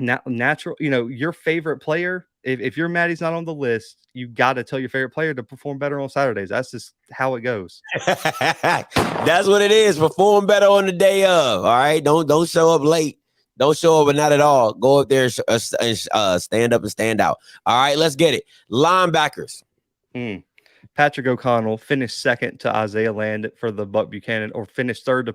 natural, your favorite player, if your Maddie's not on the list, you got to tell your favorite player to perform better on Saturdays. That's just how it goes. That's what it is. Perform better on the day of. All right. Don't show up late. Don't show up, but not at all. Go up there and stand up and stand out. All right, let's get it. Linebackers. Patrick O'Connell finished second to Isaiah Land for the Buck Buchanan, or finished third in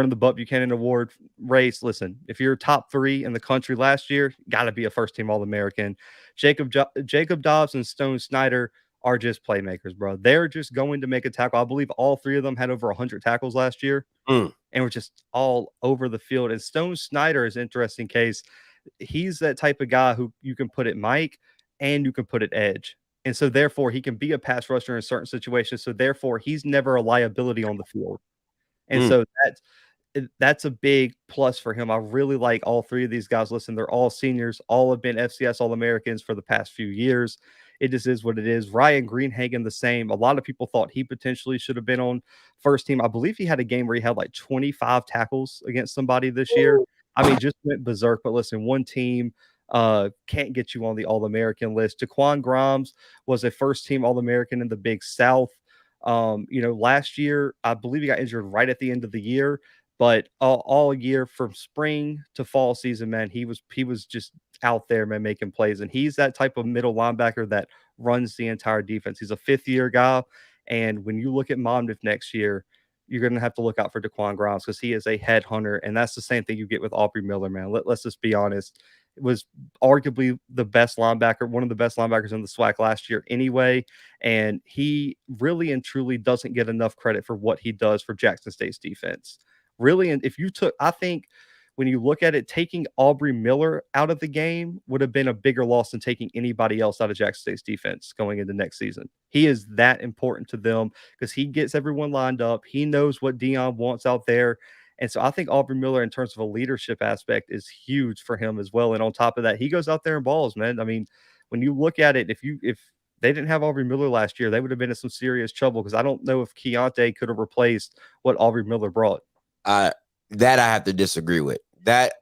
the Buck Buchanan Award race. Listen, if you're top 3 in the country last year, got to be a first-team All-American. Jacob Dobbs and Stone Snyder are just playmakers, bro. They're just going to make a tackle. I believe all 3 of them had over 100 tackles last year. And we're just all over the field. And Stone Snyder is an interesting case. He's that type of guy who you can put at Mike and you can put at edge. And so therefore he can be a pass rusher in certain situations. So therefore he's never a liability on the field. And so that's a big plus for him. I really like all 3 of these guys. Listen, they're all seniors, all have been FCS All-Americans for the past few years. It just is what it is. Ryan Greenhagen, the same. A lot of people thought he potentially should have been on first team. I believe he had a game where he had like 25 tackles against somebody this year. I mean, just went berserk. But listen, one team can't get you on the All-American list. Taquan Grimes was a first-team All-American in the Big South. Last year, I believe he got injured right at the end of the year. But all year from spring to fall season, man, he was just out there, man, making plays. And he's that type of middle linebacker that runs the entire defense. He's a 5th-year guy. And when you look at Monmouth next year, you're going to have to look out for Taquan Grimes because he is a headhunter. And that's the same thing you get with Aubry Miller, man. Let's just be honest. It was arguably the best linebacker, one of the best linebackers in the SWAC last year anyway. And he really and truly doesn't get enough credit for what he does for Jackson State's defense. Really, and if you took, I think when you look at it, taking Aubry Miller out of the game would have been a bigger loss than taking anybody else out of Jackson State's defense going into next season. He is that important to them because he gets everyone lined up. He knows what Dion wants out there. And so I think Aubry Miller, in terms of a leadership aspect, is huge for him as well. And on top of that, he goes out there and balls, man. I mean, when you look at it, if they didn't have Aubry Miller last year, they would have been in some serious trouble because I don't know if Keontae could have replaced what Aubry Miller brought. That I have to disagree with. That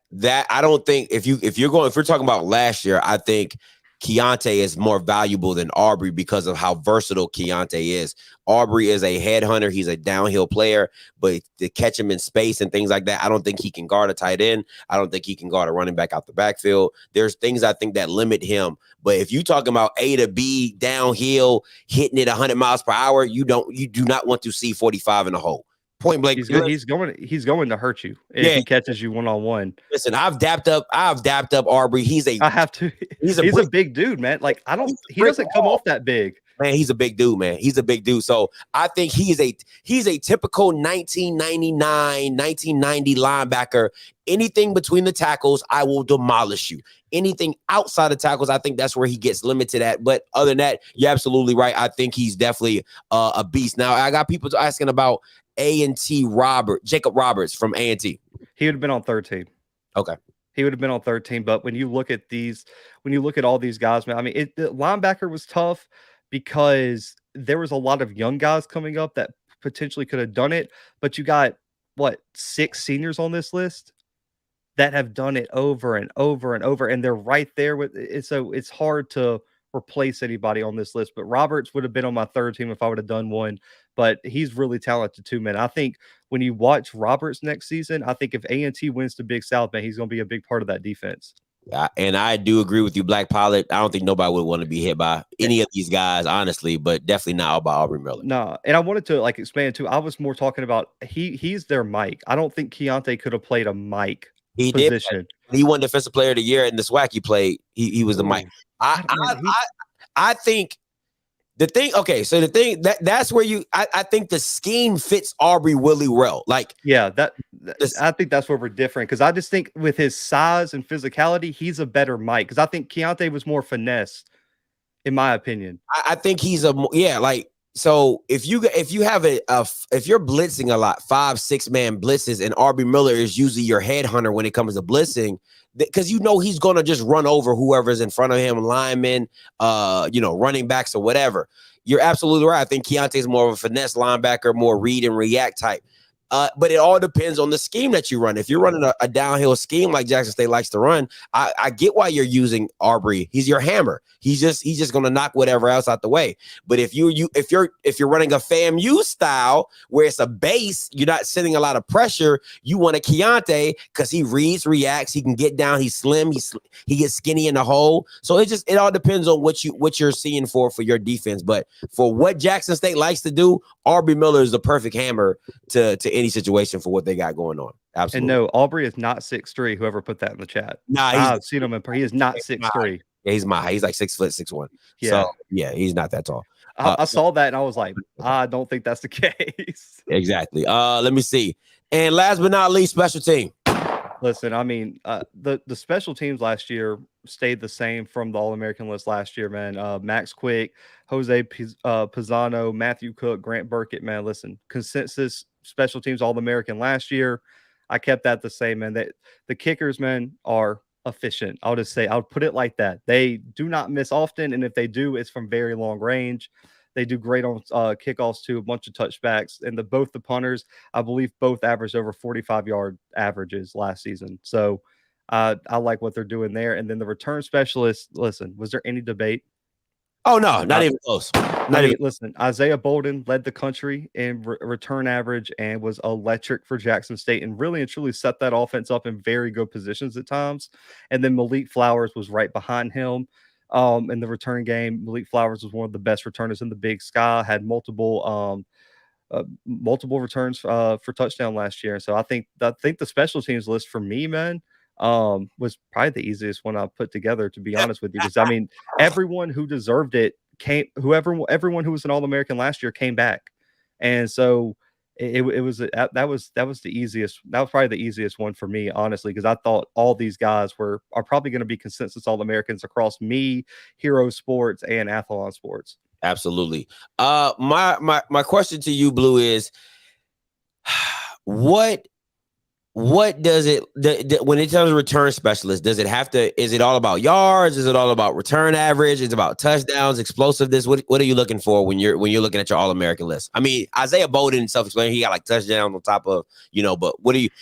I don't think if we're talking about last year, I think Keontae is more valuable than Aubry because of how versatile Keontae is. Aubry is a headhunter. He's a downhill player, but to catch him in space and things like that, I don't think he can guard a tight end. I don't think he can guard a running back out the backfield. There's things I think that limit him. But if you're talking about A to B downhill, hitting it 100 miles per hour, you do not want to see 45 in the hole. Point blank. He's going to hurt you if he catches you one-on-one. Listen, I've dapped up Aubry. He's a big dude, man. Like he doesn't come off that big. Man, he's a big dude, man. He's a big dude. So I think he's a typical 1999, 1990 linebacker. Anything between the tackles, I will demolish you. Anything outside of tackles, I think that's where he gets limited at. But other than that, you're absolutely right. I think he's definitely a beast. Now, I got people asking about Jacob Roberts from A&T. He would have been on third team. Okay. He would have been on third team. But when you look at all these guys, man, I mean, the linebacker was tough because there was a lot of young guys coming up that potentially could have done it. But you got, 6 seniors on this list that have done it over and over and over. And they're right there with it. So it's hard to replace anybody on this list. But Roberts would have been on my third team if I would have done one. But he's really talented too, man. I think when you watch Roberts next season, I think if A&T wins the Big South, man, he's going to be a big part of that defense. Yeah, and I do agree with you, Black Pilot. I don't think nobody would want to be hit by any of these guys, honestly, but definitely not by Aubry Miller. No, and I wanted to expand too. I was more talking about he's their Mike. I don't think Keontae could have played a Mike position. He won Defensive Player of the Year in the SWAC he played. He was the Mike. I think the thing, so the thing that's where I think the scheme fits Aubry really well. I think that's where we're different because I just think with his size and physicality, he's a better Mike. Because I think Keontae was more finesse, in my opinion. I think he's so if you have if you're blitzing a lot, 5-6 man blitzes, and Aubry Miller is usually your headhunter when it comes to blitzing, because he's gonna just run over whoever's in front of him, linemen, running backs or whatever. You're absolutely right. I think Keontae is more of a finesse linebacker, more read and react type. But it all depends on the scheme that you run. If you're running a downhill scheme like Jackson State likes to run, I get why you're using Aubry. He's your hammer. He's just going to knock whatever else out the way. But if you're running a FAMU style where it's a base, you're not sending a lot of pressure. You want a Keontae because he reads, reacts, he can get down, he's slim, he gets skinny in the hole. So it all depends on what you're seeing for your defense. But for what Jackson State likes to do, Aubry Miller is the perfect hammer to any situation for what they got going on. Absolutely. And no, Aubry is not 6'3", whoever put that in the chat. Nah, I've seen him he is not 6'3". Yeah, he's my height. He's like 6 foot 6'1". Yeah. So yeah, he's not that tall. I saw that and I was like, I don't think that's the case. Exactly. Let me see. And last but not least, special team. Listen, I mean, the special teams last year stayed the same from the All-American list last year, man. Max Quick, Jose Pisano, Matthew Cook, Grant Burkett, man. Listen, consensus special teams All-American last year. I kept that the same, man. The kickers, man, are efficient. I'll just say, I'll put it like that. They do not miss often, and if they do, it's from very long range. They do great on kickoffs too, a bunch of touchbacks, and both the punters, I believe, both averaged over 45-yard averages last season. So I like what they're doing there. And then the return specialists. Listen, was there any debate? Oh no, not even close. Listen, Isaiah Bolden led the country in return average and was electric for Jackson State and really and truly set that offense up in very good positions at times. And then Malik Flowers was right behind him in the return game. Malik Flowers was one of the best returners in the Big Sky, had multiple returns for touchdown last year. So I think the special teams list for me, man, was probably the easiest one I put together, to be honest with you, because I mean, everyone who deserved it everyone who was an All-American last year came back. And so it was that was the easiest. That was probably the easiest one for me, honestly, because I thought all these guys are probably going to be consensus All-Americans across me, Hero Sports, and Athlon Sports. Absolutely. My question to you, Blue, is what does it when it comes to return specialist, does it have to, is it all about yards? Is it all about return average? Is it about touchdowns, explosiveness? What are you looking for when you're looking at your All-American list? I mean, Isaiah Bowden, self-explained, he got like touchdowns on top of, but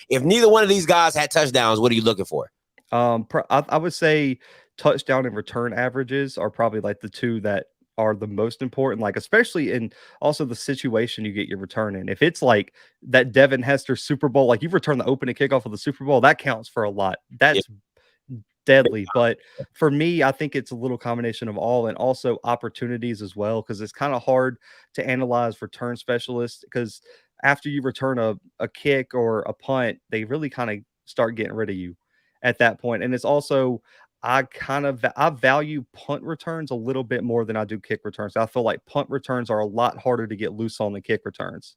if neither one of these guys had touchdowns, what are you looking for? I would say touchdown and return averages are probably like the two that are the most important, like especially in also the situation you get your return in. If it's like that Devin Hester Super Bowl, like you've returned the opening kickoff of the Super Bowl, that counts for a lot. That's deadly. But for me, I think it's a little combination of all, and also opportunities as well, because it's kind of hard to analyze return specialists, because after you return a kick or a punt, they really kind of start getting rid of you at that point. And it's also, I value punt returns a little bit more than I do kick returns. I feel like punt returns are a lot harder to get loose on than kick returns.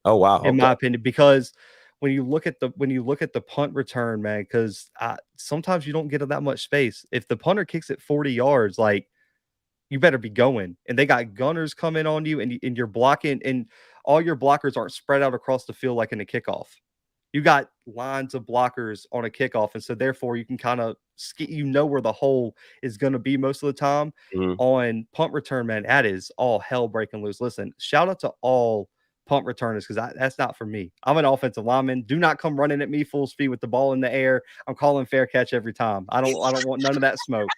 Oh wow! In my opinion, because when you look at the punt return, man, because sometimes you don't get that much space. If the punter kicks it 40 yards, like, you better be going, and they got gunners coming on you, and you're blocking, and all your blockers aren't spread out across the field like in a kickoff. You got lines of blockers on a kickoff, and so therefore you can kind of where the hole is going to be most of the time. On punt return, man, that is all hell breaking loose. Listen, shout out to all punt returners, because that's not for me. I'm an offensive lineman. Do not come running at me full speed with the ball in the air. I'm calling fair catch every time. I don't want none of that smoke.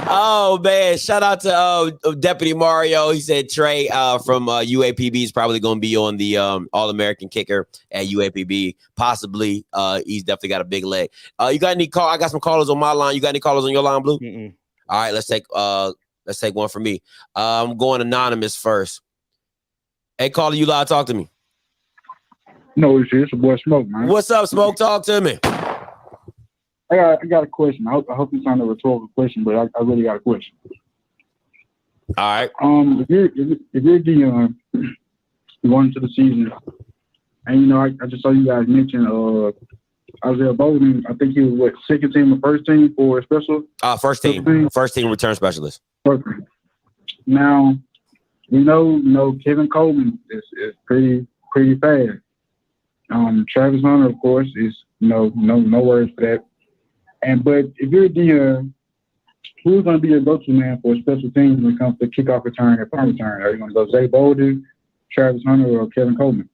Oh man, shout out to Deputy Mario. He said Trey from UAPB is probably going to be on the All-American kicker at UAPB. Possibly. He's definitely got a big leg. You got any call? I got some callers on my line. You got any callers on your line, Blue? Mm-mm. All right, let's take one for me. I'm going anonymous first. Hey, caller, you live? Talk to me. No, it's your boy Smoke, man. What's up, Smoke? Talk to me. I got a question. I hope it's not a rhetorical question, but I really got a question. All right. If you're Dion, going into the season, and I just saw you guys mention Isaiah Bowden. I think he was second team or first team for special. First team return specialist. Perfect. Now, we know Kevin Coleman is pretty fast. Travis Hunter, of course, is no words for that. But if you're Dion, who's going to be your go-to man for special teams when it comes to kickoff return and punt return? Are you going to go Zay Bowden, Travis Hunter, or Kevin Coleman?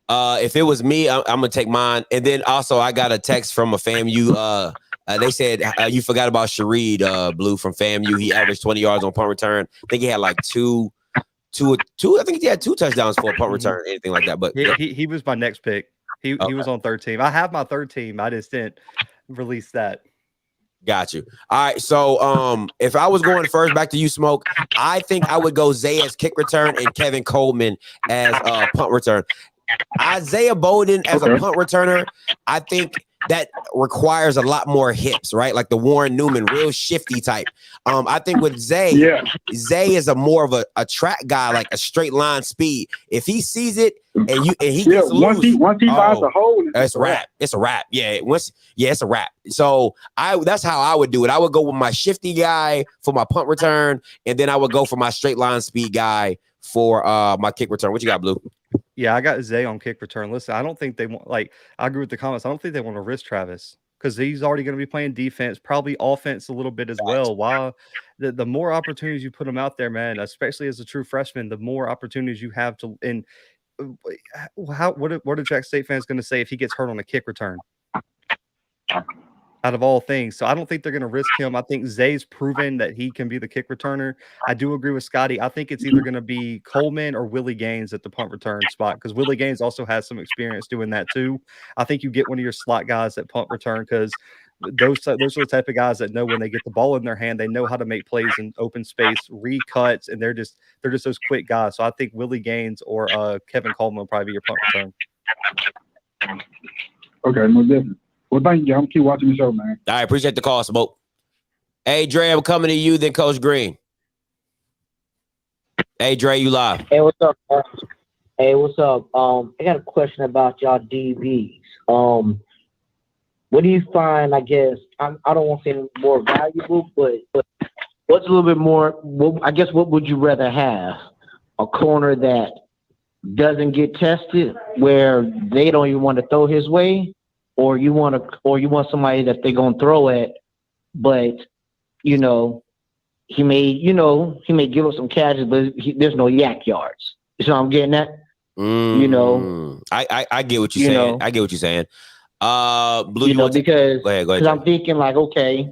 If it was me, I'm gonna take mine. And then also, I got a text from a FAMU. They said you forgot about Shareed Blue from FAMU. He averaged 20 yards on punt return. I think he had like two. I think he had 2 touchdowns for a punt return, anything like that. But he was my next pick. He was on third team. I have my third team. I just didn't release that. Got you. All right. So if I was going first, back to you, Smoke, I think I would go Zay as kick return and Kevin Coleman as punt return. Isaiah Bowden as a punt returner, I think that requires a lot more hips, right? Like the Warren Newman, real shifty type. I think with Zay, Zay is more of a track guy, like a straight line speed. If he sees it and he gets once he finds a hole, it's a wrap. It's a wrap. Yeah, it's a wrap. So that's how I would do it. I would go with my shifty guy for my punt return, and then I would go for my straight line speed guy for my kick return. What you got, Blue? Yeah, I got Zay on kick return. Listen, I don't think they want, I agree with the comments. I don't think they want to risk Travis, because he's already going to be playing defense, probably offense a little bit as well. While the more opportunities you put him out there, man, especially as a true freshman, the more opportunities you have to. And what are Jack State fans going to say if he gets hurt on a kick return? Out of all things. So I don't think they're going to risk him. I think Zay's proven that he can be the kick returner. I do agree with Scotty. I think it's either going to be Coleman or Willie Gaines at the punt return spot, because Willie Gaines also has some experience doing that too. I think you get one of your slot guys at punt return, because those are the type of guys that know when they get the ball in their hand, they know how to make plays in open space, recuts, and they're just those quick guys. So I think Willie Gaines or Kevin Coleman will probably be your punt return. Okay, no different. Well, thank you. I'm keep watching the show, man. I appreciate the call, Smoke. Hey, Dre, I'm coming to you, then Coach Green. Hey, Dre, you live. Hey, what's up, man? Hey, what's up? I got a question about y'all DBs. What do you find? I guess I don't want to say more valuable, but what's a little bit more? I guess what would you rather have? A corner that doesn't get tested, where they don't even want to throw his way, or you want somebody that they're gonna throw at, but he may give up some catches, but there's no yak yards. You know what I'm getting at? I get what you're saying. I get what you're saying. Blue, because go ahead. I'm thinking like, okay,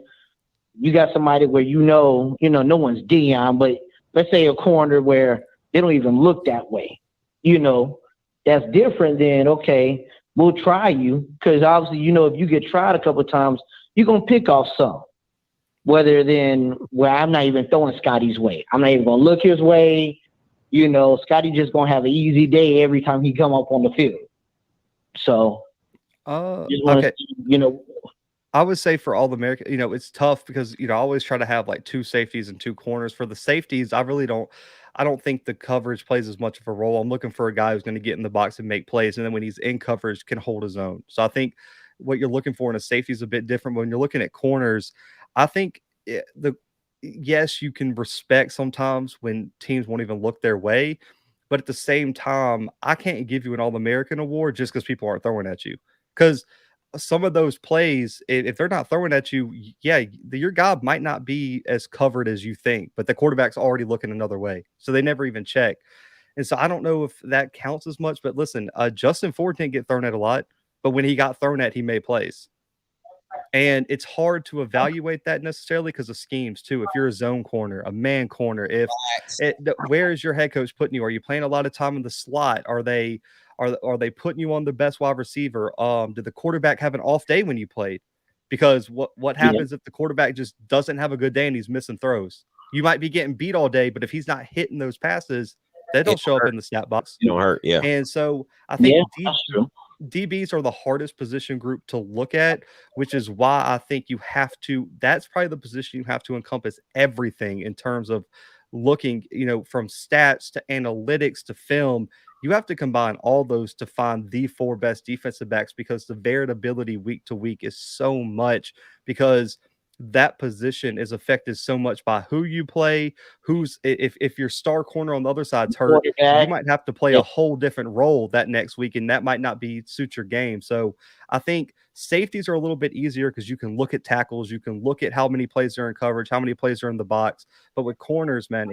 you got somebody where no one's Dion, but let's say a corner where they don't even look that way. That's different than, okay, we'll try you, because obviously, if you get tried a couple of times, you're gonna pick off some. Whether then, I'm not even throwing Scotty's way. I'm not even gonna look his way. Scotty just gonna have an easy day every time he come up on the field. So, okay. I would say for all the American, it's tough because, I always try to have like 2 safeties and 2 corners. For the safeties, I don't think the coverage plays as much of a role. I'm looking for a guy who's going to get in the box and make plays, and then when he's in coverage, can hold his own. So I think what you're looking for in a safety is a bit different. When you're looking at corners, I think yes, you can respect sometimes when teams won't even look their way, but at the same time, I can't give you an All-American award just because people aren't throwing at you. Because some of those plays, if they're not throwing at you, your guy might not be as covered as you think, but the quarterback's already looking another way, so they never even check. And so I don't know if that counts as much, but listen, Justin Ford didn't get thrown at a lot, but when he got thrown at, he made plays. And it's hard to evaluate that necessarily because of schemes too. If you're a zone corner, a man corner, where is your head coach putting you? Are you playing a lot of time in the slot? Are they putting you on the best wide receiver? Did the quarterback have an off day when you played? Because what happens if the quarterback just doesn't have a good day and he's missing throws? You might be getting beat all day, but if he's not hitting those passes, they don't show up in the stat box. You don't hurt, yeah. And so I think DBs are the hardest position group to look at, which is why I think that's probably the position you have to encompass everything in terms of looking, from stats to analytics to film. You have to combine all those to find the 4 best defensive backs, because the variability week to week is so much, because that position is affected so much by who you play, if your star corner on the other side's hurt, you might have to play a whole different role that next week, and that might not suit your game. So I think safeties are a little bit easier because you can look at tackles, you can look at how many plays are in coverage, how many plays are in the box. But with corners, man,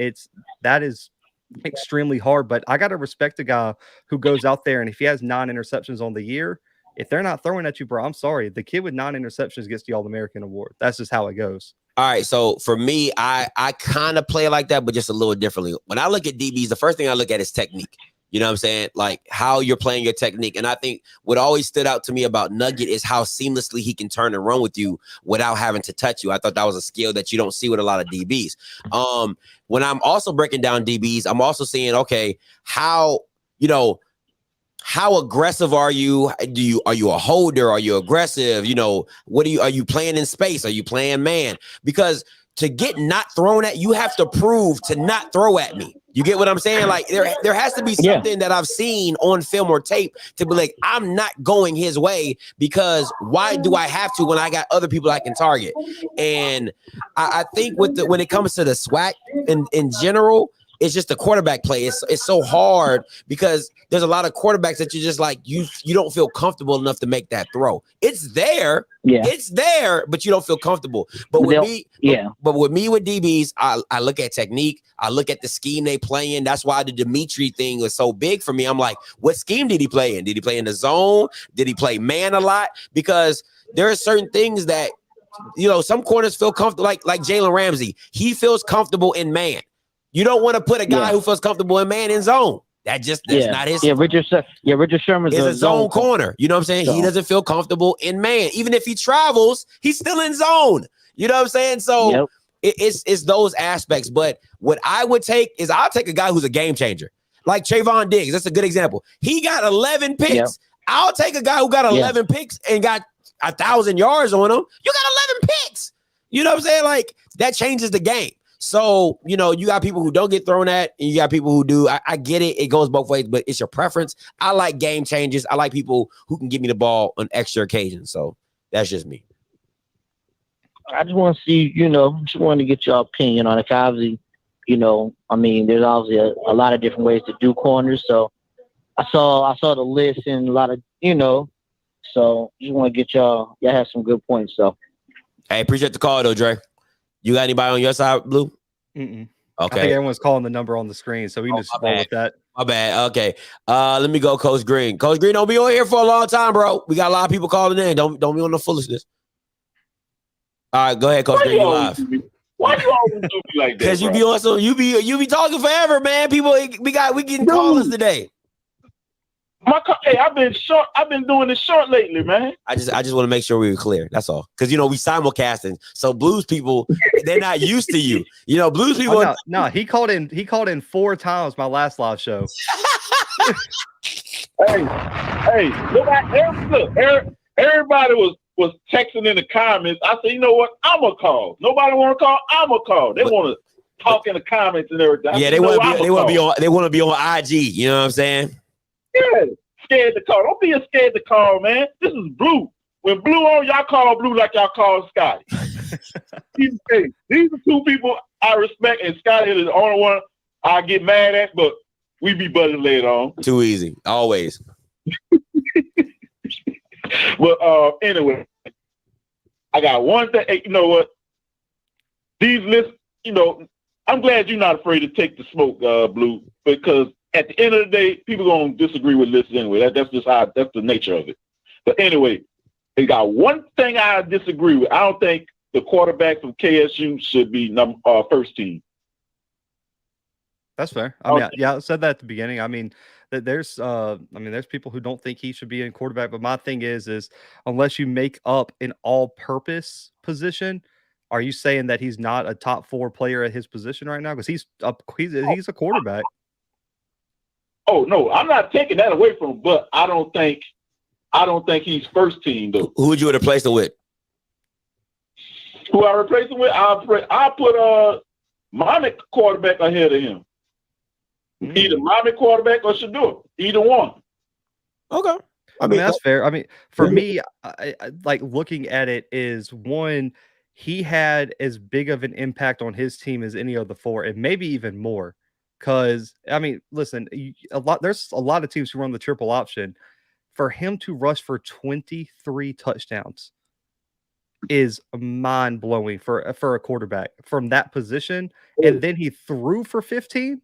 that is extremely hard. But I got to respect a guy who goes out there, and if he has 9 interceptions on the year, if they're not throwing at you, bro, I'm sorry. The kid with 9 interceptions gets the All-American award. That's just how it goes. All right, so for me, I kind of play like that, but just a little differently. When I look at DBs, the first thing I look at is technique. You know what I'm saying? Like how you're playing your technique. And I think what always stood out to me about Nugget is how seamlessly he can turn and run with you without having to touch you. I thought that was a skill that you don't see with a lot of DBs. When I'm also breaking down DBs, I'm also seeing, okay, how aggressive are you? Are you a holder? Are you aggressive? Are you playing in space? Are you playing man? Because to get not thrown at, you have to prove to not throw at me. You get what I'm saying? Like there has to be something that I've seen on film or tape to be like, I'm not going his way, because why do I have to when I got other people I can target? And I think when it comes to the SWAC in general, it's just the quarterback play. It's so hard because there's a lot of quarterbacks that you just like, you don't feel comfortable enough to make that throw. It's there. Yeah. It's there, but you don't feel comfortable. But with me, with DBs, I look at technique. I look at the scheme they play in. That's why the Dimitri thing was so big for me. I'm like, what scheme did he play in? Did he play in the zone? Did he play man a lot? Because there are certain things that, some corners feel comfortable, like Jalen Ramsey. He feels comfortable in man. You don't want to put a guy who feels comfortable in man in zone. That's not his. Richard Sherman's is a zone corner. You know what I'm saying? So. He doesn't feel comfortable in man. Even if he travels, he's still in zone. You know what I'm saying? So it's those aspects. But what I would take is I'll take a guy who's a game changer. Like Trayvon Diggs. That's a good example. He got 11 picks. Yep. I'll take a guy who got 11 picks and got 1,000 yards on him. You got 11 picks. You know what I'm saying? Like that changes the game. So, you know, you got people who don't get thrown at, and you got people who do. I get it. It goes both ways, but it's your preference. I like game changers. I like people who can give me the ball on extra occasions. So that's just me. I just want to see, you know, just want to get your opinion on it. Obviously, you know, I mean, there's obviously a lot of different ways to do corners. So I saw the list and a lot of, you know, so just want to get y'all have some good points. So, hey, appreciate the call though, Dre. You got anybody on your side, Blue? Mm-mm. Okay. I think everyone's calling the number on the screen, so we can just roll with that. My bad. Okay. Let me go, Coach Green. Coach Green, don't be on here for a long time, bro. We got a lot of people calling in. Don't be on the foolishness. All right, go ahead, Coach Green. You live. Why you always do me like that? Because you be on some, you be talking forever, man. People, we getting callers today. Hey, I've been doing this short lately, man. I just want to make sure we were clear. That's all. Because you know we simulcasting, so Blues people they're not used to you. You know, Blues people. Oh, no, he called in. He called in 4 times my last live show. hey, everybody was texting in the comments. I said, you know what? I'm gonna call. Nobody want to call. I'm gonna call. They want to talk in the comments and everything. Yeah, they want to be on IG. You know what I'm saying? Yeah, scared to call. Don't be scared to call, man. This is Blue. When Blue on, y'all call Blue like y'all call Scotty. These are 2 people I respect, and Scotty is the only one I get mad at, but we be buddies later on. Too easy, always. But anyway, I got one thing. Hey, you know what? These lists, you know, I'm glad you're not afraid to take the smoke, Blue, because at the end of the day, people gonna disagree with lists anyway. That's just that's the nature of it. But anyway, they got one thing I disagree with. I don't think the quarterback from KSU should be first team. That's fair. I mean, I said that at the beginning. I mean, that there's people who don't think he should be in quarterback. But my thing is unless you make up an all-purpose position, are you saying that he's not a top 4 player at his position right now? Because he's a quarterback. Oh no, I'm not taking that away from him, but I don't think he's first team though. Who would you replace him with? Who I replace him with? I'll put my quarterback ahead of him. Either my quarterback or Shador. Either one. Okay. I mean that's fair. I mean, for me, I like looking at it is one, he had as big of an impact on his team as any of the 4, and maybe even more. Because I mean, listen, there's a lot of teams who run the triple option. For him to rush for 23 touchdowns is mind blowing for a quarterback from that position. And then he threw for 15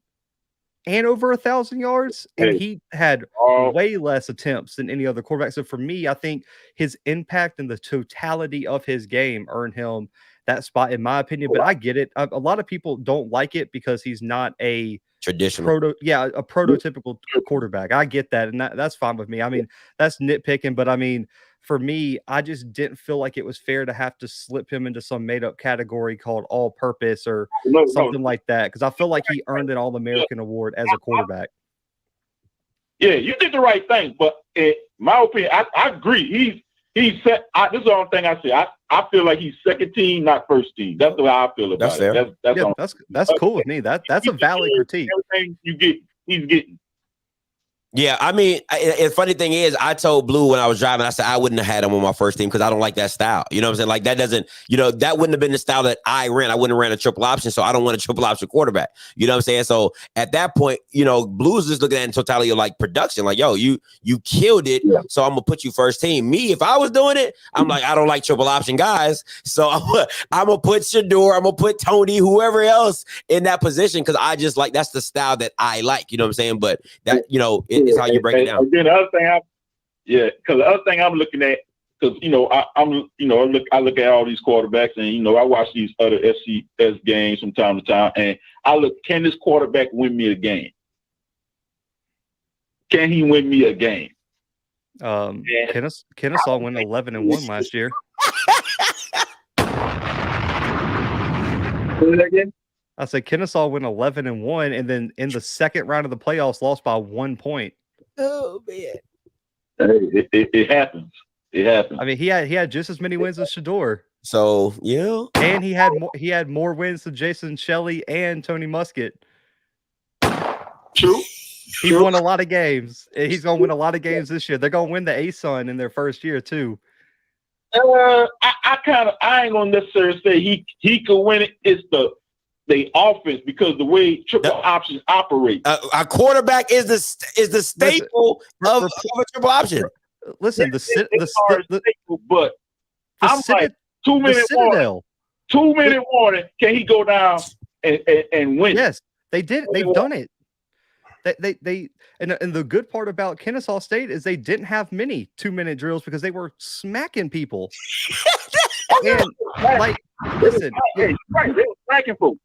and over 1,000 yards, and he had way less attempts than any other quarterback. So for me, I think his impact and the totality of his game earned him that spot, in my opinion. But I get it. A lot of people don't like it because he's not a traditional, a prototypical quarterback. I get that, and that's fine with me. I mean, that's nitpicking, but I mean, for me, I just didn't feel like it was fair to have to slip him into some made-up category called all-purpose or something like that, because I feel like he earned an All-American award as a quarterback. Yeah, you did the right thing, but in my opinion, I agree. He's set. This is the only thing I say. I feel like he's second team, not first team. That's the way I feel about it. That's cool with me. That's a valid critique. Everything you get, he's getting. Yeah, I mean, the funny thing is, I told Blue when I was driving, I said I wouldn't have had him on my first team because I don't like that style. You know what I'm saying? Like that doesn't, that wouldn't have been the style that I ran. I wouldn't have ran a triple option, so I don't want a triple option quarterback. You know what I'm saying? So at that point, Blue's just looking at it in totality of like production. Like, yo, you killed it, so I'm gonna put you first team. Me, if I was doing it, I'm like, I don't like triple option guys, so I'm gonna put Shador, I'm gonna put Tony, whoever else in that position because I just like that's the style that I like. You know what I'm saying? But that is how you break it down. Again, the other thing because the other thing I'm looking at, because I look at all these quarterbacks, and I watch these other FCS games from time to time, and I look, can this quarterback win me a game? Can he win me a game? Kennesaw went 11-1 last year. Say that again? I said Kennesaw went 11-1, and then in the second round of the playoffs, lost by 1 point. Oh man, it happens. It happens. I mean, he had just as many wins as Shador. So yeah, and he had more wins than Jason Shelly and Tony Muskett. True. He won a lot of games. He's gonna win a lot of games this year. They're gonna win the ASUN in their first year too. I ain't gonna necessarily say he could win it. It's the offense, because the way triple options operate. A quarterback is the staple of a triple option. Listen, but I'm like 2 minute warning. 2 minute warning. Can he go down and win? Yes, they did. They've done it. They and the good part about Kennesaw State is they didn't have many 2-minute drills because they were smacking people. And like, listen, right, they were smacking folks.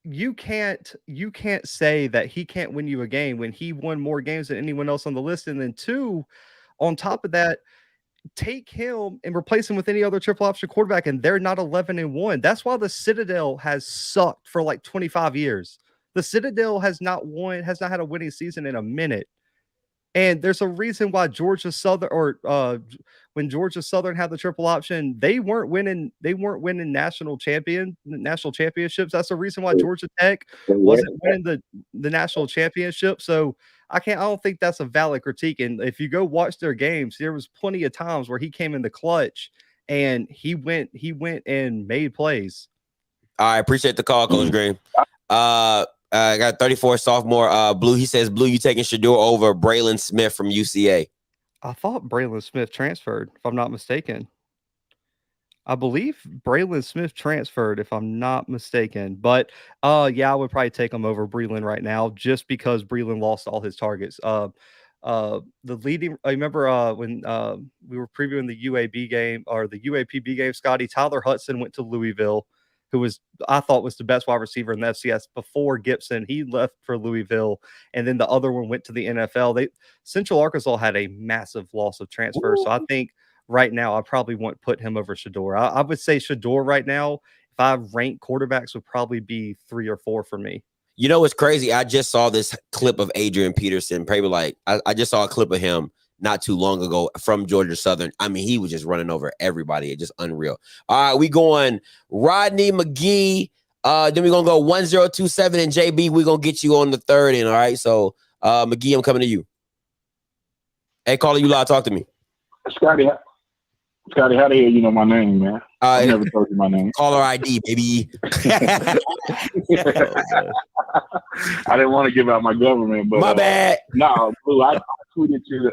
You can't say that he can't win you a game when he won more games than anyone else on the list. And then two, on top of that, take him and replace him with any other triple option quarterback, and they're not 11-1. That's why the Citadel has sucked for like 25 years. The Citadel has not had a winning season in a minute. And there's a reason why Georgia Southern, when Georgia Southern had the triple option, they weren't winning national championships. That's the reason why Georgia Tech wasn't winning the national championship. So I don't think that's a valid critique. And if you go watch their games, there was plenty of times where he came in the clutch and he went and made plays. I appreciate the call, Coach Green. I got 34 sophomore Blue. He says, Blue, you taking Shedeur over Braylon Smith from UCA. I thought Braylon Smith transferred, if I'm not mistaken. I believe Braylon Smith transferred, if I'm not mistaken. But yeah, I would probably take him over Breland right now, just because Breland lost all his targets. The leading, I remember when we were previewing the UAB game or the UAPB game, Scotty, Tyler Hudson went to Louisville, who I thought was the best wide receiver in the FCS before Gibson. He left for Louisville, and then the other one went to the NFL. Central Arkansas had a massive loss of transfer, so I think right now I probably won't put him over Shedeur. I would say Shedeur right now, if I rank quarterbacks, would probably be 3 or 4 for me. You know what's crazy? I just saw this clip of Adrian Peterson. Probably like I just saw a clip of him not too long ago from Georgia Southern. I mean, he was just running over everybody. It's just unreal. All right, we going Rodney Mcgee. Then we're going to go 1027 and JB. We're going to get you on the third end. All right. So Mcgee, I'm coming to you. Hey, caller, you live. Talk to me. Scotty, how the hell you know my name, man? I never told you my name. Caller ID, baby. I didn't want to give out my government, but my bad. No, Blue, I tweeted you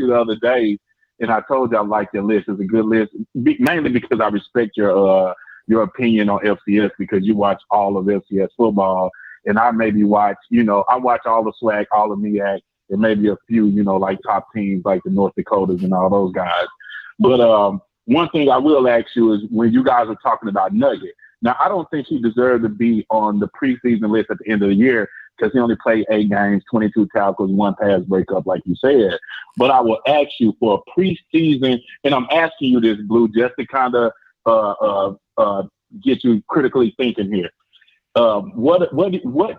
the other day, and I told you I like your list. It's a good list, mainly because I respect your opinion on FCS, because you watch all of FCS football, and I maybe watch, I watch all the SWAC, all the MEAC, and maybe a few, like top teams like the North Dakotas and all those guys. But one thing I will ask you is, when you guys are talking about Nugget, now I don't think he deserved to be on the preseason list at the end of the year, because he only played 8 games, 22 tackles, 1 pass breakup, like you said. But I will ask you for a preseason, and I'm asking you this, Blue, just to kind of get you critically thinking here. What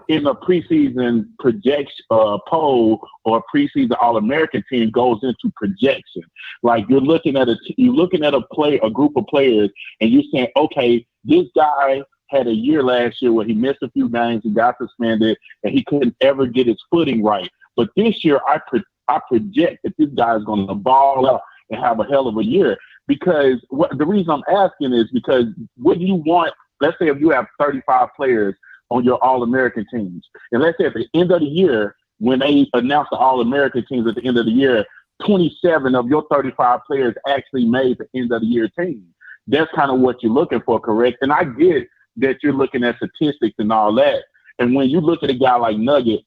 in a preseason projection poll or preseason All-American team goes into projection? Like, you're looking at a group of players, and you're saying, okay, this guy had a year last year where he missed a few games, he got suspended, and he couldn't ever get his footing right. But this year, I project that this guy is going to ball out and have a hell of a year. Because the reason I'm asking is because what do you want? Let's say if you have 35 players on your All-American teams, and let's say at the end of the year, when they announce the All-American teams at the end of the year, 27 of your 35 players actually made the end of the year team. That's kind of what you're looking for, correct? And I get that you're looking at statistics and all that. And when you look at a guy like Nugget,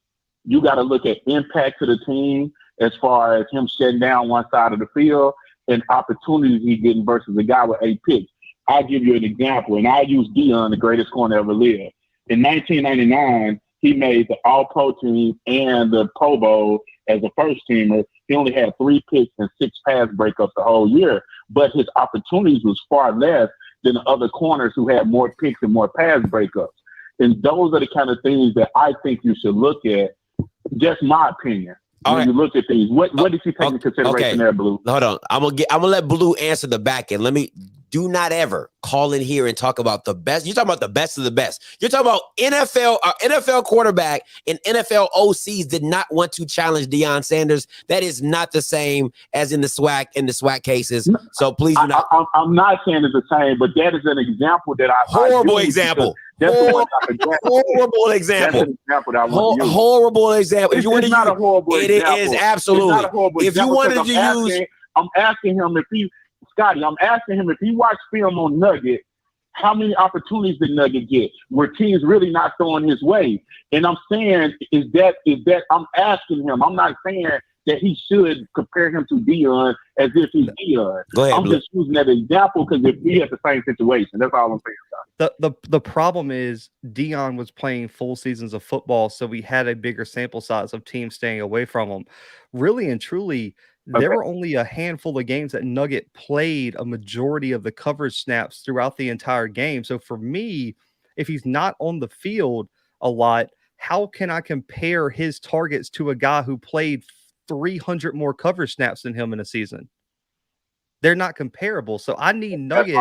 you got to look at impact to the team as far as him shutting down one side of the field and opportunities he's getting versus a guy with 8 picks. I'll give you an example, and I use Dion, the greatest corner ever lived. In 1999, he made the All-Pro team and the Pro Bowl as a first-teamer. He only had 3 picks and 6 pass breakups the whole year, but his opportunities was far less than the other corners who had more picks and more pass breakups. And those are the kind of things that I think you should look at. Just my opinion. When you look at these, what did you take into consideration there, Blue? Hold on. I'm gonna let Blue answer the back end. Let me do not ever call in here and talk about the best. You're talking about the best of the best. You're talking about NFL quarterback and NFL OCs did not want to challenge Deion Sanders. That is not the same as in the SWAC cases. So please do not. I'm not saying it's the same, but that is an example that horrible example. Horrible example. That's an example that I want to use. Horrible example. If you want to not a horrible example. It is absolutely. It's not a horrible if you wanted to use, I'm asking him if he watched film on Nugget, how many opportunities did Nugget get where teams really not throwing his way? And I'm saying is that I'm asking him. I'm not saying that he should compare him to Deion as if he's Deion. I'm just using that example because if we had the same situation, that's all I'm saying. The problem is Deion was playing full seasons of football, so we had a bigger sample size of teams staying away from him. Really and truly, there were only a handful of games that Nugget played a majority of the coverage snaps throughout the entire game. So for me, if he's not on the field a lot, how can I compare his targets to a guy who played 300 more coverage snaps than him in a season? They're not comparable. So I need Nugget.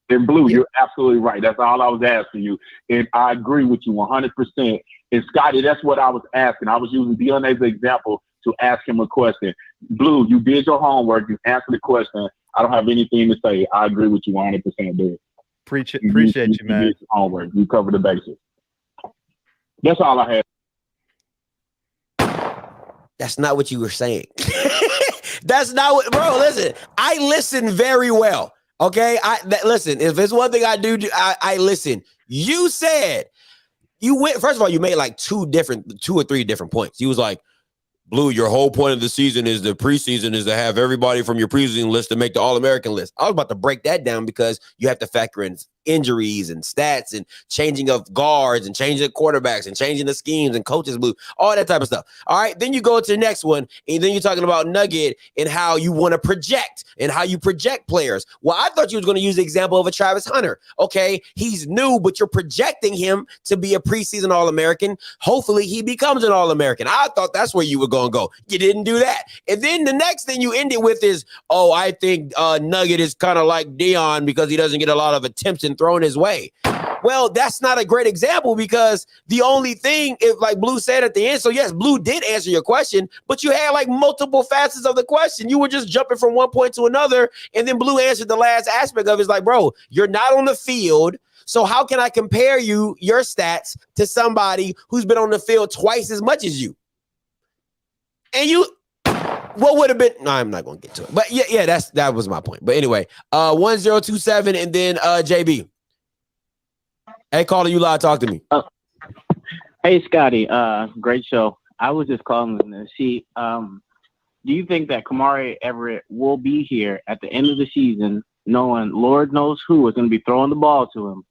In Blue, you're absolutely right. That's all I was asking you. And I agree with you 100%. And Scotty, that's what I was asking. I was using Deion as an example to ask him a question. Blue, you did your homework. You answered the question. I don't have anything to say. I agree with you 100%, dude. Appreciate you, man. You did your homework. You covered the bases. That's all I had. That's not what you were saying. That's not what, bro. Listen, I listen very well. Okay, listen. If it's one thing I do, I listen. You said you went. First of all, you made like two or three different points. You was like, Blue, your whole point of the season is the preseason is to have everybody from your preseason list to make the All-American list. I was about to break that down because you have to factor in injuries and stats and changing of guards and changing quarterbacks and changing the schemes and coaches move, all that type of stuff. All right. Then you go to the next one and then you're talking about Nugget and how you want to project and how you project players. Well, I thought you was going to use the example of a Travis Hunter. Okay. He's new, but you're projecting him to be a preseason All-American. Hopefully he becomes an All-American. I thought that's where you were going to go. You didn't do that. And then the next thing you ended with is, oh, I think Nugget is kind of like Deion because he doesn't get a lot of attempts thrown his way. Well, that's not a great example because the only thing, if like Blue said at the end, so yes, Blue did answer your question, but you had like multiple facets of the question. You were just jumping from one point to another, and then Blue answered the last aspect of it. It's like, bro, you're not on the field, so how can I compare your stats to somebody who's been on the field twice as much as you? And you, what would have been? No, I'm not going to get to it. But yeah, that was my point. But anyway, 1027 and then JB. Hey, caller, you live. Talk to me. Hey, Scotty. Great show. I was just calling to see. Do you think that Kamari Everett will be here at the end of the season, knowing Lord knows who is going to be throwing the ball to him?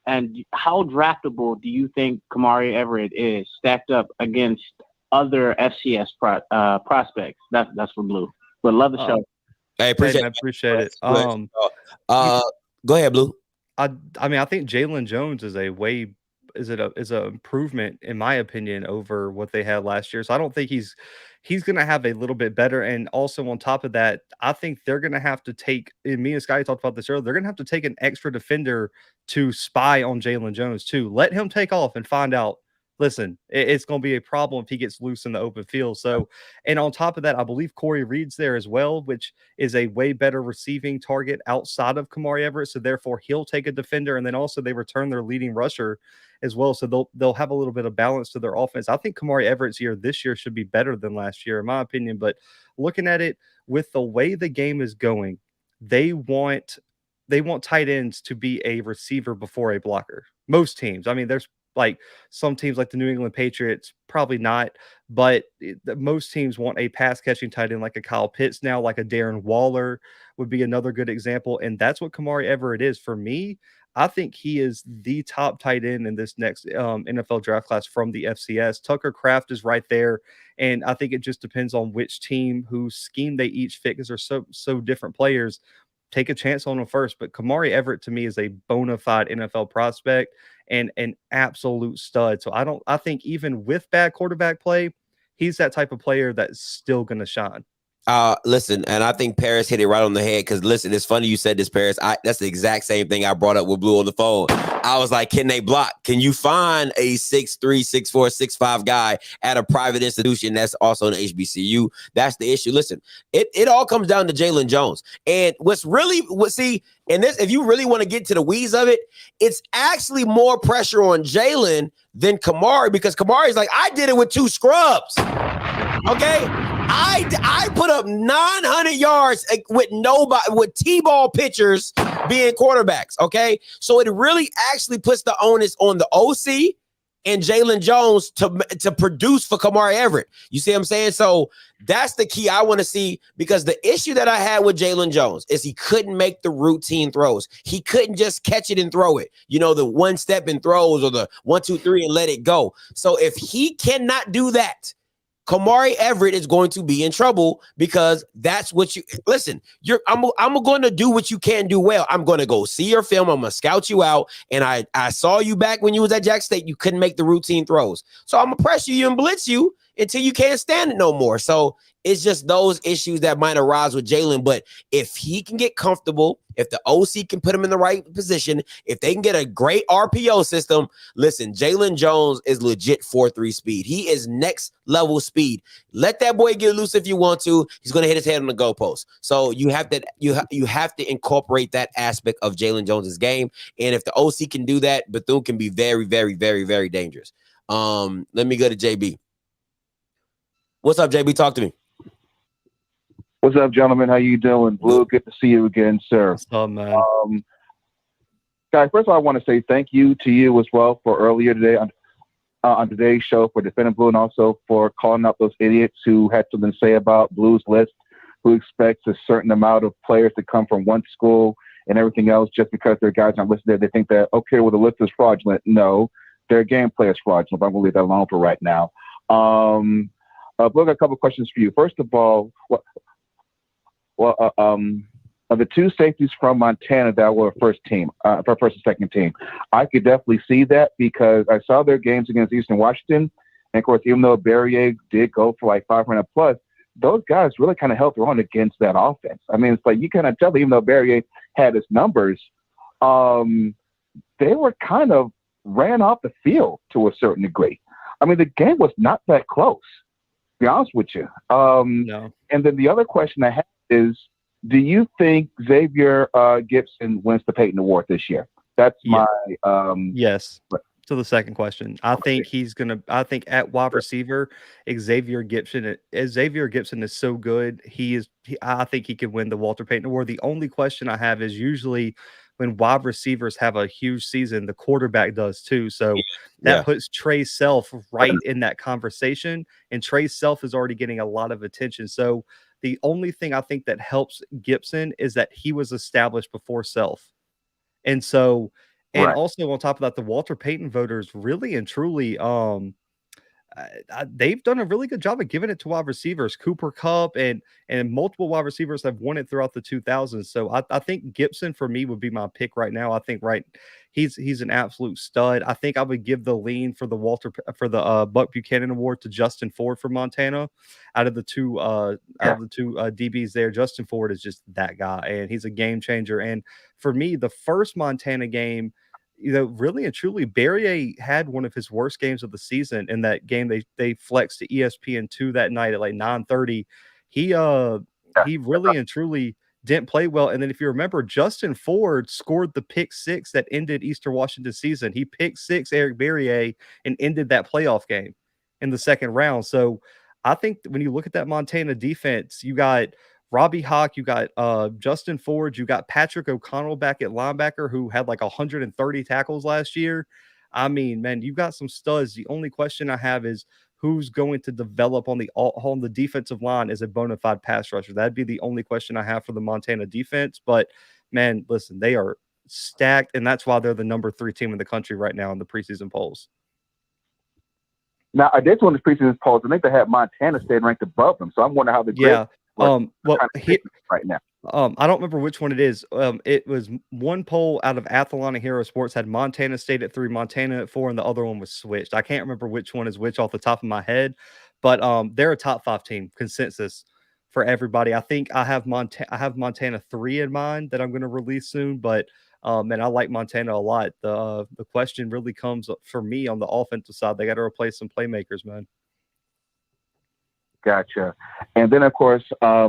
And how draftable do you think Kamari Everett is stacked up against other FCS prospects? That's for Blue. But love the show. Hey, appreciate it. Go ahead, Blue. I mean, I think Jalen Jones is is an improvement in my opinion over what they had last year. So I don't think he's going to have a little bit better. And also on top of that, I think they're going to have to take, and me and Scotty talked about this earlier, they're going to have to take an extra defender to spy on Jalen Jones too. Let him take off and find out. Listen, it's going to be a problem if he gets loose in the open field. So, and on top of that, I believe Corey Reed's there as well, which is a way better receiving target outside of Kamari Everett. So therefore he'll take a defender. And then also they return their leading rusher as well. So they'll have a little bit of balance to their offense. I think Kamari Everett's year this year should be better than last year, in my opinion. But looking at it with the way the game is going, they want tight ends to be a receiver before a blocker. Most teams. I mean, there's like some teams like the New England Patriots, probably not, but most teams want a pass catching tight end like a Kyle Pitts now, like a Darren Waller would be another good example. And that's what Kamari Everett is for me. I think he is the top tight end in this next NFL draft class from the FCS. Tucker Kraft is right there. And I think it just depends on which team, whose scheme they each fit, because they're so different players. Take a chance on him first. But Kamari Everett to me is a bona fide NFL prospect and an absolute stud. So I think even with bad quarterback play, he's that type of player that's still going to shine. Listen, and I think Paris hit it right on the head because listen, it's funny you said this, Paris. That's the exact same thing I brought up with Blue on the phone. I was like, can they block? Can you find a 6'3", 6'4", 6'5" guy at a private institution that's also an HBCU? That's the issue. Listen, it all comes down to Jalen Jones. And and this, if you really want to get to the weeds of it, it's actually more pressure on Jalen than Kamari because Kamari's like, I did it with 2 scrubs. Okay, I put up 900 yards with nobody, with T-ball pitchers being quarterbacks. Okay, so it really actually puts the onus on the OC and Jalen Jones to produce for Kamar Everett. You see what I'm saying? So that's the key I want to see, because the issue that I had with Jalen Jones is he couldn't make the routine throws. He couldn't just catch it and throw it. You know, the one step in throws or the 1, 2, 3 and let it go. So if he cannot do that, Kamari Everett is going to be in trouble, because that's what you listen. I'm going to do what you can do well. I'm going to go see your film. I'm going to scout you out. And I saw you back when you was at Jack State. You couldn't make the routine throws. So I'm going to pressure you and blitz you until you can't stand it no more. So it's just those issues that might arise with Jalen. But if he can get comfortable, if the OC can put him in the right position, if they can get a great RPO system, listen, Jalen Jones is legit 4.3 speed. He is next level speed. Let that boy get loose if you want to. He's going to hit his head on the goalpost. So you have to incorporate that aspect of Jalen Jones's game. And if the OC can do that, Bethune can be very, very, very, very dangerous. Let me go to JB. What's up, JB? Talk to me. What's up, gentlemen? How you doing? Blue, good to see you again, sir. What's up, man? Guys, first of all, I want to say thank you to you as well for earlier today on today's show for defending Blue, and also for calling out those idiots who had something to say about Blue's list, who expects a certain amount of players to come from one school and everything else just because their guys aren't listed there. They think that, okay, well, the list is fraudulent. No, their gameplay is fraudulent, but I'm going to leave that alone for right now. Blue, I got a couple of questions for you. First of all, of the 2 safeties from Montana that were first and second team, I could definitely see that because I saw their games against Eastern Washington. And of course, even though Barrier did go for like 500 plus, those guys really kind of held their own against that offense. I mean, it's like you kind of tell, even though Barrier had his numbers, they were kind of ran off the field to a certain degree. I mean, the game was not that close, to be honest with you. No. And then the other question I have is, do you think Xavier Gibson wins the Peyton Award this year? That's my yes. To the second question, I think he's gonna. I think at wide receiver, Xavier Gibson is so good. I think he could win the Walter Payton Award. The only question I have is usually when wide receivers have a huge season, the quarterback does too. So that puts Trey Self right in that conversation, and Trey Self is already getting a lot of attention. So the only thing I think that helps Gibson is that he was established before Self. And so, and also on top of that, the Walter Payton voters really and truly, they've done a really good job of giving it to wide receivers. Cooper Kupp and multiple wide receivers have won it throughout the 2000s. So I think Gibson for me would be my pick right now. I think he's an absolute stud. I think I would give the lean for the Buck Buchanan Award to Justin Ford for Montana. Out of the two DBs there, Justin Ford is just that guy, and he's a game changer. And for me, the first Montana game, really and truly, Barrier had one of his worst games of the season. In that game, they flexed to ESPN2 that night at like 9:30. He really and truly didn't play well. And then if you remember, Justin Ford scored the pick 6 that ended Eastern Washington season. He picked 6 Eric Barrier and ended that playoff game in the second round. So I think when you look at that Montana defense, you got Robbie Hawk, you got Justin Ford, you got Patrick O'Connell back at linebacker who had like 130 tackles last year. I mean, man, you got some studs. The only question I have is who's going to develop on the defensive line as a bona fide pass rusher. That'd be the only question I have for the Montana defense. But man, listen, they are stacked, and that's why they're the number 3 team in the country right now in the preseason polls. Now, I did one of the preseason polls. I think they had Montana State ranked above them. So I'm wondering how the right now. I don't remember which one it is. It was one poll out of Athlon and Hero Sports had Montana State at 3, Montana at 4, and the other one was switched. I can't remember which one is which off the top of my head, but they're a top 5 team consensus for everybody. I think I have Montana 3 in mind that I'm going to release soon, but and I like Montana a lot. The question really comes for me on the offensive side. They got to replace some playmakers, man. Gotcha. And then of course, guys,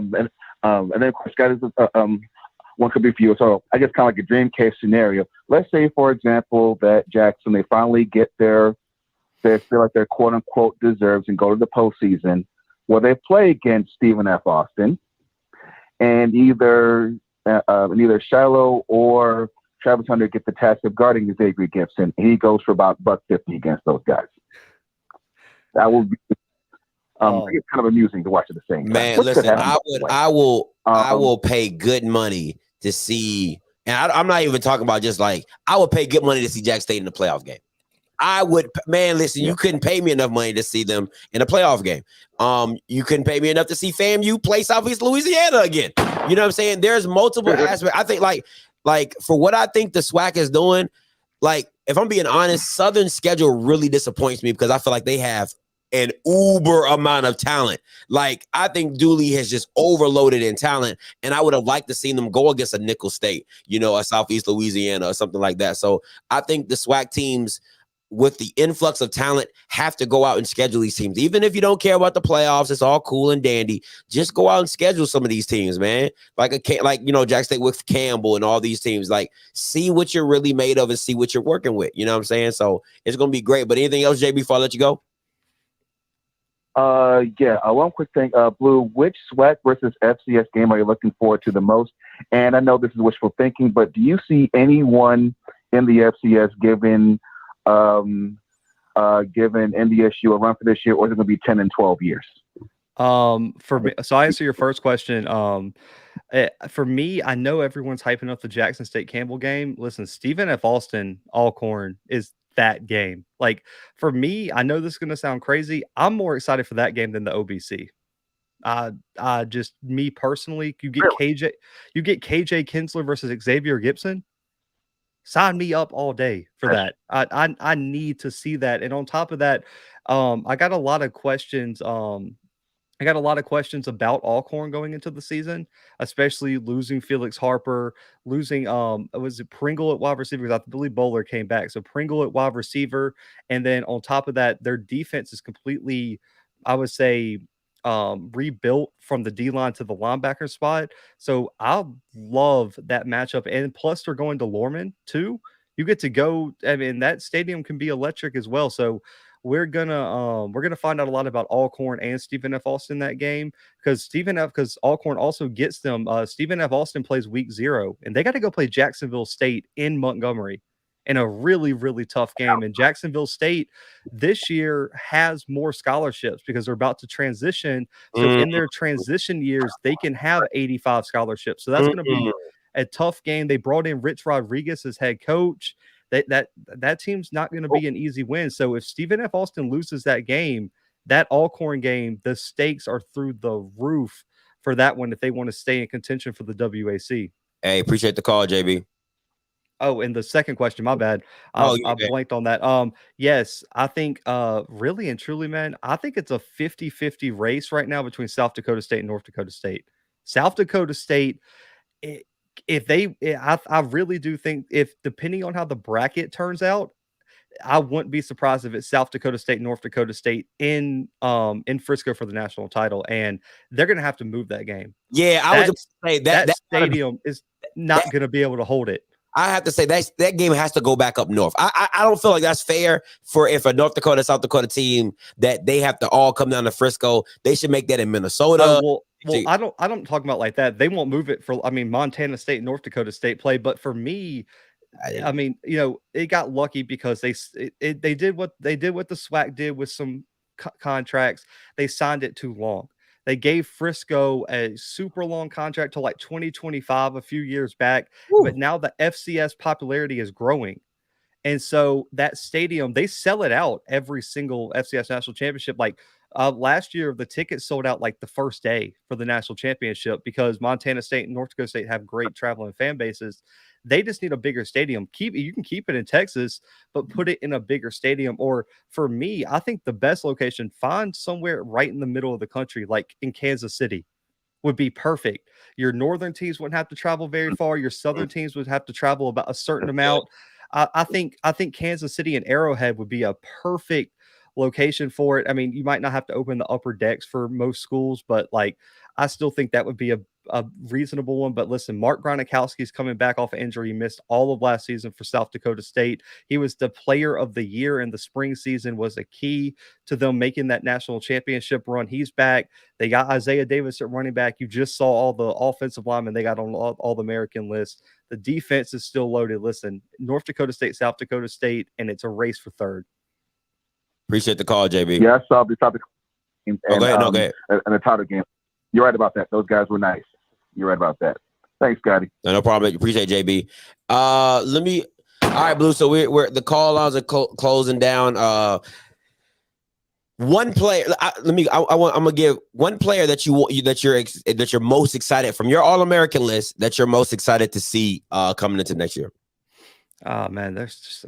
one could be for you. So I guess kind of like a dream case scenario. Let's say, for example, that Jackson, they finally get they feel like they're quote unquote deserves and go to the postseason, where they play against Stephen F. Austin, and either Shiloh or Travis Hunter get the task of guarding Xavier Gibson, and he goes for about $150 against those guys. That will be it's kind of amusing to watch at the same time. Man, listen, I will pay good money to see, and I'm not even talking about just like, I would pay good money to see Jack State in the playoff game. I would, man, listen, you couldn't pay me enough money to see them in a playoff game. You couldn't pay me enough to see FAMU play Southeast Louisiana again. You know what I'm saying? There's multiple aspects. I think like for what I think the SWAC is doing, like, if I'm being honest, Southern's schedule really disappoints me because I feel like they have an uber amount of talent. Like, I think Dooley has just overloaded in talent, and I would have liked to see them go against a Nickel State, a Southeast Louisiana or something like that. So I think the SWAC teams, with the influx of talent, have to go out and schedule these teams. Even if you don't care about the playoffs, it's all cool and dandy. Just go out and schedule some of these teams, man. Like Jack State with Campbell and all these teams. Like, see what you're really made of and see what you're working with. You know what I'm saying? So it's gonna be great. But anything else, Jay, before I let you go? One quick thing. Blue, which SWAC versus FCS game are you looking forward to the most? And I know this is wishful thinking, but do you see anyone in the FCS giving NDSU a run for this year, or is it going to be 10 and 12 years? For me, so I answer your first question. For me, I know everyone's hyping up the Jackson State Campbell game. Listen, Stephen F. Austin Alcorn is that game. Like, for me, I know this is going to sound crazy. I'm more excited for that game than the OBC. Just me personally, you get KJ Kinsler versus Xavier Gibson. Sign me up all day for that. I need to see that. And on top of that, I got a lot of questions. I got a lot of questions about Alcorn going into the season, especially losing Felix Harper, losing was it Pringle at wide receiver? Because I believe Bowler came back. So Pringle at wide receiver, and then on top of that, their defense is completely, I would say, rebuilt from the D line to the linebacker spot. So I love that matchup, and plus they're going to Lorman too. You get to go. I mean, that stadium can be electric as well. So we're gonna find out a lot about Alcorn and Stephen F. Austin that game, because Alcorn also gets them. Stephen F. Austin plays week 0, and they got to go play Jacksonville State in Montgomery in a really, really tough game. And Jacksonville State this year has more scholarships because they're about to transition. So in their transition years, they can have 85 scholarships. So that's going to be a tough game. They brought in Rich Rodriguez as head coach. That team's not going to be an easy win. So if Stephen F. Austin loses that game, that Alcorn game, the stakes are through the roof for that one if they want to stay in contention for the WAC. Hey, appreciate the call, JB. Oh, and the second question, my bad. I blanked on that. Yes, I think really and truly, man, I think it's a 50-50 race right now between South Dakota State and North Dakota State. South Dakota State, I really do think, if depending on how the bracket turns out, I wouldn't be surprised if it's South Dakota State, North Dakota State in Frisco for the national title, and they're going to have to move that game. Yeah, I was going to say that stadium is not going to be able to hold it. I have to say that game has to go back up north. I don't feel like that's fair for if a North Dakota, South Dakota team that they have to all come down to Frisco. They should make that in Minnesota. Well, I don't talk about like that. They won't move it for, Montana State and North Dakota State play. But for me, I mean, it got lucky because they did what the SWAC did with some contracts. They signed it too long. They gave Frisco a super long contract to like 2025 a few years back. Ooh. But now the FCS popularity is growing. And so that stadium, they sell it out every single FCS national championship. Like last year, the tickets sold out like the first day for the national championship because Montana State and North Dakota State have great traveling fan bases. They just need a bigger stadium. You can keep it in Texas, but put it in a bigger stadium. Or for me, I think the best location, find somewhere right in the middle of the country, like in Kansas City. would be perfect. Your northern teams wouldn't have to travel very far. Your southern teams would have to travel about a certain amount. I think Kansas City and Arrowhead would be a perfect location for it. I mean, you might not have to open the upper decks for most schools, but like I still think that would be a reasonable one. But listen, Mark Gronkowski's coming back off an injury. He missed all of last season for South Dakota State. He was the player of the year in the spring season, was a key to them making that national championship run. He's back. They got Isaiah Davis at running back. You just saw all the offensive linemen they got on all the American lists. The defense is still loaded. Listen, North Dakota State, South Dakota State, and it's a race for third. Appreciate the call, JB. Yeah, I saw the topic and, go ahead. and the title game. You're right about that. Those guys were nice. You're right about that. Thanks, Scotty. No problem. Appreciate JB. All right, Blue. So we're the call lines are closing down. One player. I'm gonna give one player that you're most excited from your All-American list that you're most excited to see coming into next year. Oh man,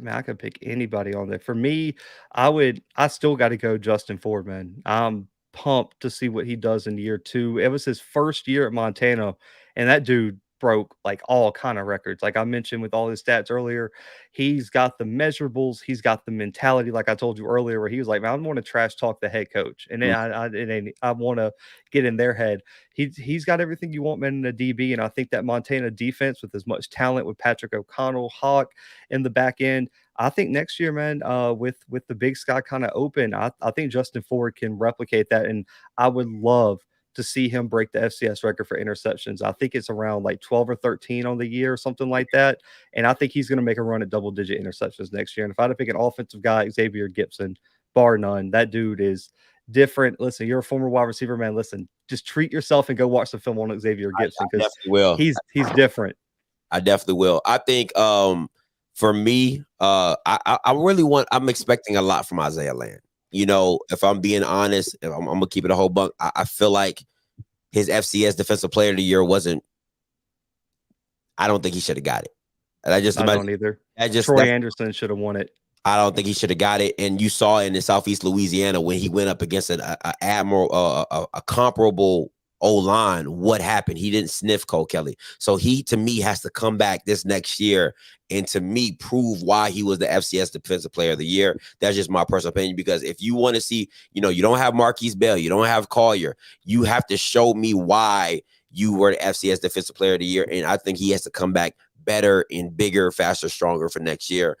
I could pick anybody on there. For me, I still got to go Justin Fordman. I'm pumped to see what he does in year 2. It was his first year at Montana, and that dude broke like all kind of records. Like I mentioned with all his stats earlier, he's got the measurables, he's got the mentality, like I told you earlier, where he was like, man, I want to trash talk the head coach, and then I want to get in their head. He's got everything you want, man, in a DB, and I think that Montana defense with as much talent with Patrick O'Connell, Hawk in the back end, I think next year, man, with the Big Sky kind of open, I think Justin Ford can replicate that, and I would love to see him break the FCS record for interceptions. I think it's around like 12 or 13 on the year or something like that. And I think he's going to make a run at double-digit interceptions next year. And if I had to pick an offensive guy, Xavier Gibson, bar none, that dude is different. Listen, you're a former wide receiver, man. Listen, just treat yourself and go watch the film on Xavier Gibson because he's different. I definitely will. I think for me, I'm expecting a lot from Isaiah Land. You know, if I'm being honest, if I'm gonna keep it a whole buck. I feel like his FCS Defensive Player of the Year wasn't. I don't think he should have got it. And I don't either. Troy Anderson should have won it. I don't think he should have got it. And you saw in the Southeast Louisiana when he went up against a comparable O-line, what happened? He didn't sniff Cole Kelly. So he, to me, has to come back this next year and, to me, prove why he was the FCS Defensive Player of the Year. That's just my personal opinion, because if you want to see, you don't have Marquise Bell, you don't have Collier, you have to show me why you were the FCS Defensive Player of the Year. And I think he has to come back better and bigger, faster, stronger for next year,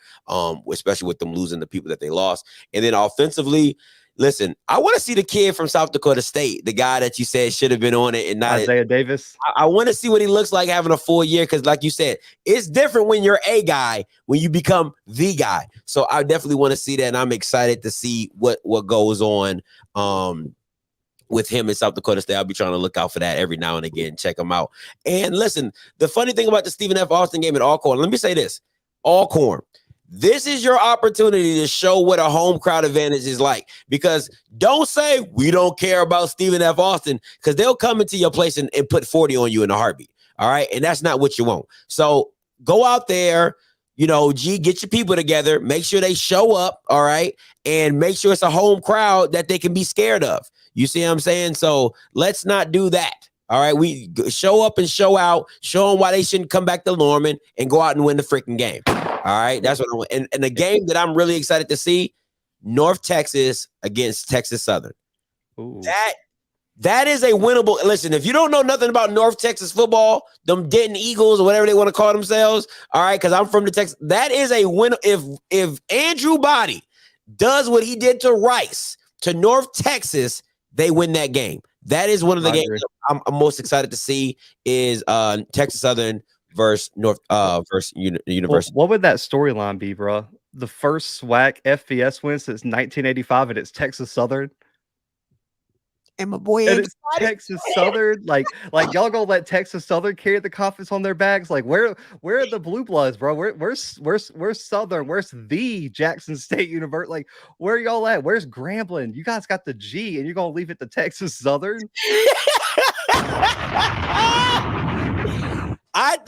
especially with them losing the people that they lost. And then offensively, listen, I want to see the kid from South Dakota State, the guy that you said should have been on it and not Isaiah Davis. I want to see what he looks like having a full year, because like you said, it's different when you're a guy, when you become the guy. So I definitely want to see that, and I'm excited to see what goes on with him in South Dakota State. I'll be trying to look out for that every now and again, check him out. And listen, the funny thing about the Stephen F. Austin game at Alcorn, let me say this, Alcorn, this is your opportunity to show what a home crowd advantage is like, because don't say we don't care about Stephen F. Austin, because they'll come into your place and put 40 on you in a heartbeat. All right. And that's not what you want. So go out there, get your people together, make sure they show up. All right. And make sure it's a home crowd that they can be scared of. You see what I'm saying? So let's not do that. All right. We show up and show out, show them why they shouldn't come back to Norman, and go out and win the freaking game. All right. That's what I want. And the game that I'm really excited to see, North Texas against Texas Southern. Ooh. That is a winnable. Listen, if you don't know nothing about North Texas football, them Denton Eagles or whatever they want to call themselves, all right, because I'm from the Texas, that is a win. If Andrew Body does what he did to Rice, to North Texas, they win that game. That is one of the games I'm most excited to see is Texas Southern versus University. What would that storyline be, bro? The first SWAC FBS win since 1985, and it's Texas Southern. And my boy, and it's Texas Southern. Like y'all gonna let Texas Southern carry the conference on their backs? Like where are the Blue Bloods, bro? Where's Southern? Where's the Jackson State University? Like where y'all at? Where's Grambling? You guys got the G, and you're gonna leave it to Texas Southern?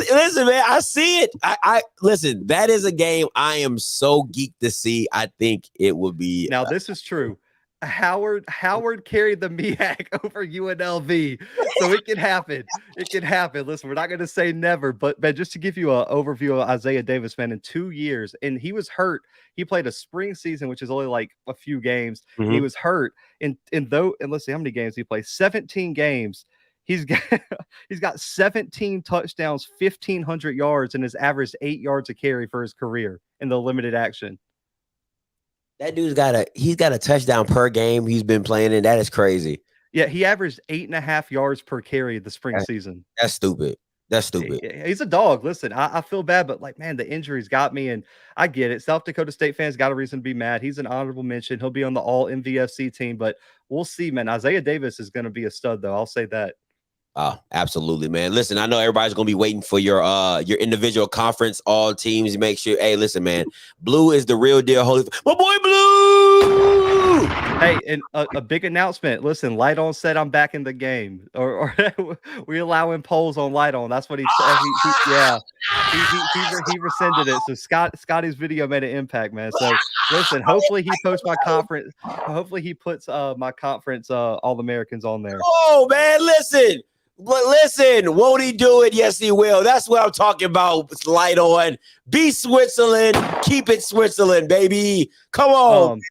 Listen, man, I see it. I listen. That is a game I am so geeked to see. I think it will be. Now this is true. Howard carried the MEAC over UNLV, so it can happen. It can happen. Listen, we're not going to say never, but just to give you an overview of Isaiah Davis, man, in 2 years, and he was hurt. He played a spring season, which is only like a few games. And he was hurt, and let's see how many games he played. 17 games. He's got 17 touchdowns, 1,500 yards, and has averaged 8 yards a carry for his career in the limited action. That dude's got a touchdown per game he's been playing in. That is crazy. Yeah, he averaged 8.5 yards per carry the spring season. That's stupid. That's stupid. He's a dog. Listen, I feel bad, but like, man, the injuries got me, and I get it. South Dakota State fans got a reason to be mad. He's an honorable mention. He'll be on the all MVFC team, but we'll see, man. Isaiah Davis is going to be a stud, though. I'll say that. Oh, absolutely, man. Listen, I know everybody's gonna be waiting for your individual conference, all teams. Make sure, hey, listen, man, Blue is the real deal. My boy Blue. Hey, and a big announcement. Listen, Light On said I'm back in the game, or we allowing polls on Light On. That's what he said. He rescinded it. So Scotty's video made an impact, man. So listen, hopefully he posts my conference. Hopefully he puts my conference All Americans on there. Oh man, listen. But listen, won't he do it? Yes, he will. That's what I'm talking about. It's Light On. Be Switzerland. Keep it Switzerland, baby. Come on.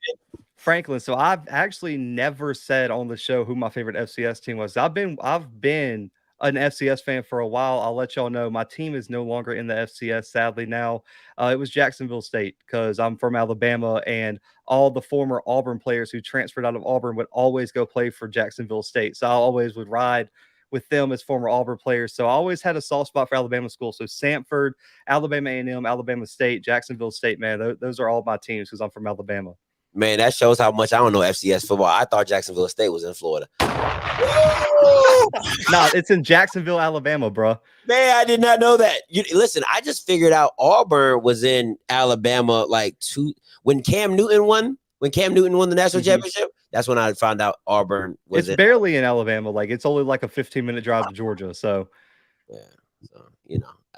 Franklin, so I've actually never said on the show who my favorite FCS team was. I've been an FCS fan for a while. I'll let y'all know my team is no longer in the FCS, sadly now. It was Jacksonville State because I'm from Alabama, and all the former Auburn players who transferred out of Auburn would always go play for Jacksonville State. So I always would ride with them as former Auburn players. So I always had a soft spot for Alabama school. So Samford, Alabama A&M, Alabama State, Jacksonville State, man, those are all my teams because I'm from Alabama. Man, that shows how much I don't know FCS football. I thought Jacksonville State was in Florida. No, it's in Jacksonville, Alabama, bro. Man, I did not know that. Listen, I just figured out Auburn was in Alabama when Cam Newton won the national championship. That's when I found out Auburn was. It's barely in Alabama. Like it's only like a 15-minute drive to Georgia. So yeah, so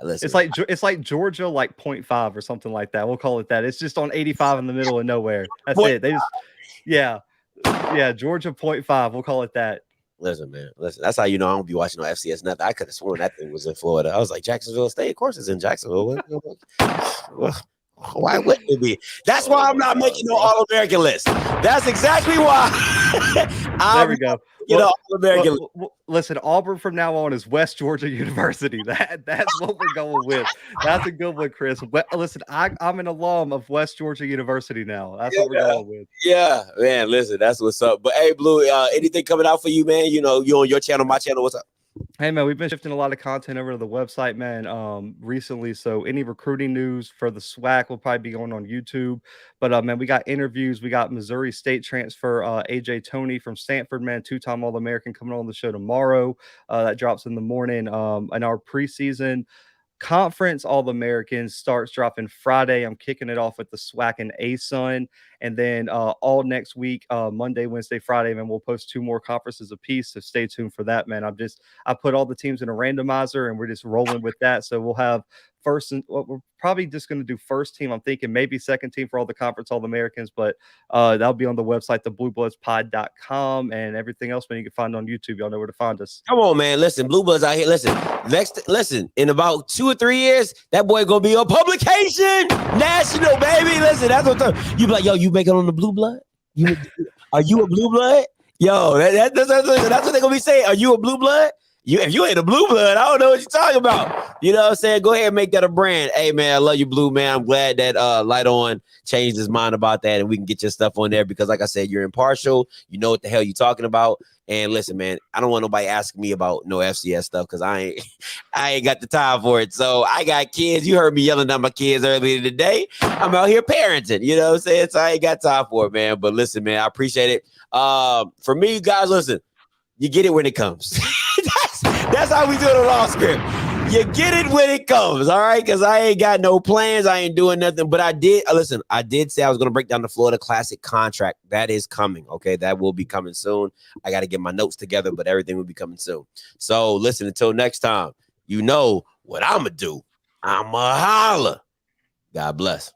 listen. It's like Georgia, like 0.5 or something like that. We'll call it that. It's just on 85 in the middle of nowhere. That's it. They just Georgia 0.5. We'll call it that. Listen, man. Listen, that's how you know I don't be watching no FCS nothing. I could have sworn that thing was in Florida. I was like, Jacksonville State, of course it's in Jacksonville. Why wouldn't it be? That's why I'm not making no All-American list. That's exactly why. There we go. All-American. Listen, Auburn from now on is West Georgia University. That's what we're going with. That's a good one, Chris. Listen, I'm an alum of West Georgia University now. That's what we're going with. Yeah, man. Listen, that's what's up. But hey, Blue, anything coming out for you, man? You on your channel, my channel. What's up? Hey, man, we've been shifting a lot of content over to the website, man, recently. So any recruiting news for the SWAC will probably be going on YouTube. But, man, we got interviews. We got Missouri State transfer A.J. Toney from Stanford, man, two-time All-American coming on the show tomorrow. That drops in the morning. And our preseason conference All-Americans starts dropping Friday. I'm kicking it off with the SWAC and ASUN. And then all next week, Monday, Wednesday, Friday, man, we'll post 2 more conferences apiece. So stay tuned for that, man. I put all the teams in a randomizer and we're just rolling with that. So we'll have we're probably just going to do first team. I'm thinking maybe second team for all the conference All-Americans, but that'll be on the website, thebluebloodspod.com, and everything else, man, you can find on YouTube. Y'all know where to find us. Come on, man. Listen, Blue Bloods out here. Listen, in about 2 or 3 years, that boy going to be a publication. National, baby. Listen, that's what you be like, yo, you make it on the Blue Blood? Are you a Blue Blood? Yo, that's what they're going to be saying. Are you a Blue Blood? If you ain't a Blue Blood, I don't know what you're talking about. You know what I'm saying? Go ahead and make that a brand. Hey, man, I love you, Blue, man. I'm glad that Light On changed his mind about that, and we can get your stuff on there because, like I said, you're impartial. You know what the hell you're talking about. And listen, man, I don't want nobody asking me about no FCS stuff because I ain't got the time for it. So I got kids. You heard me yelling at my kids earlier today. I'm out here parenting. You know what I'm saying? So I ain't got time for it, man. But listen, man, I appreciate it. For me, guys, listen, you get it when it comes. That's how we do it on Off Script. You get it when it comes, all right? Because I ain't got no plans. I ain't doing nothing. But I did say I was going to break down the Florida Classic contract. That is coming, okay? That will be coming soon. I got to get my notes together, but everything will be coming soon. So listen, until next time, you know what I'm going to do. I'm going to holler. God bless.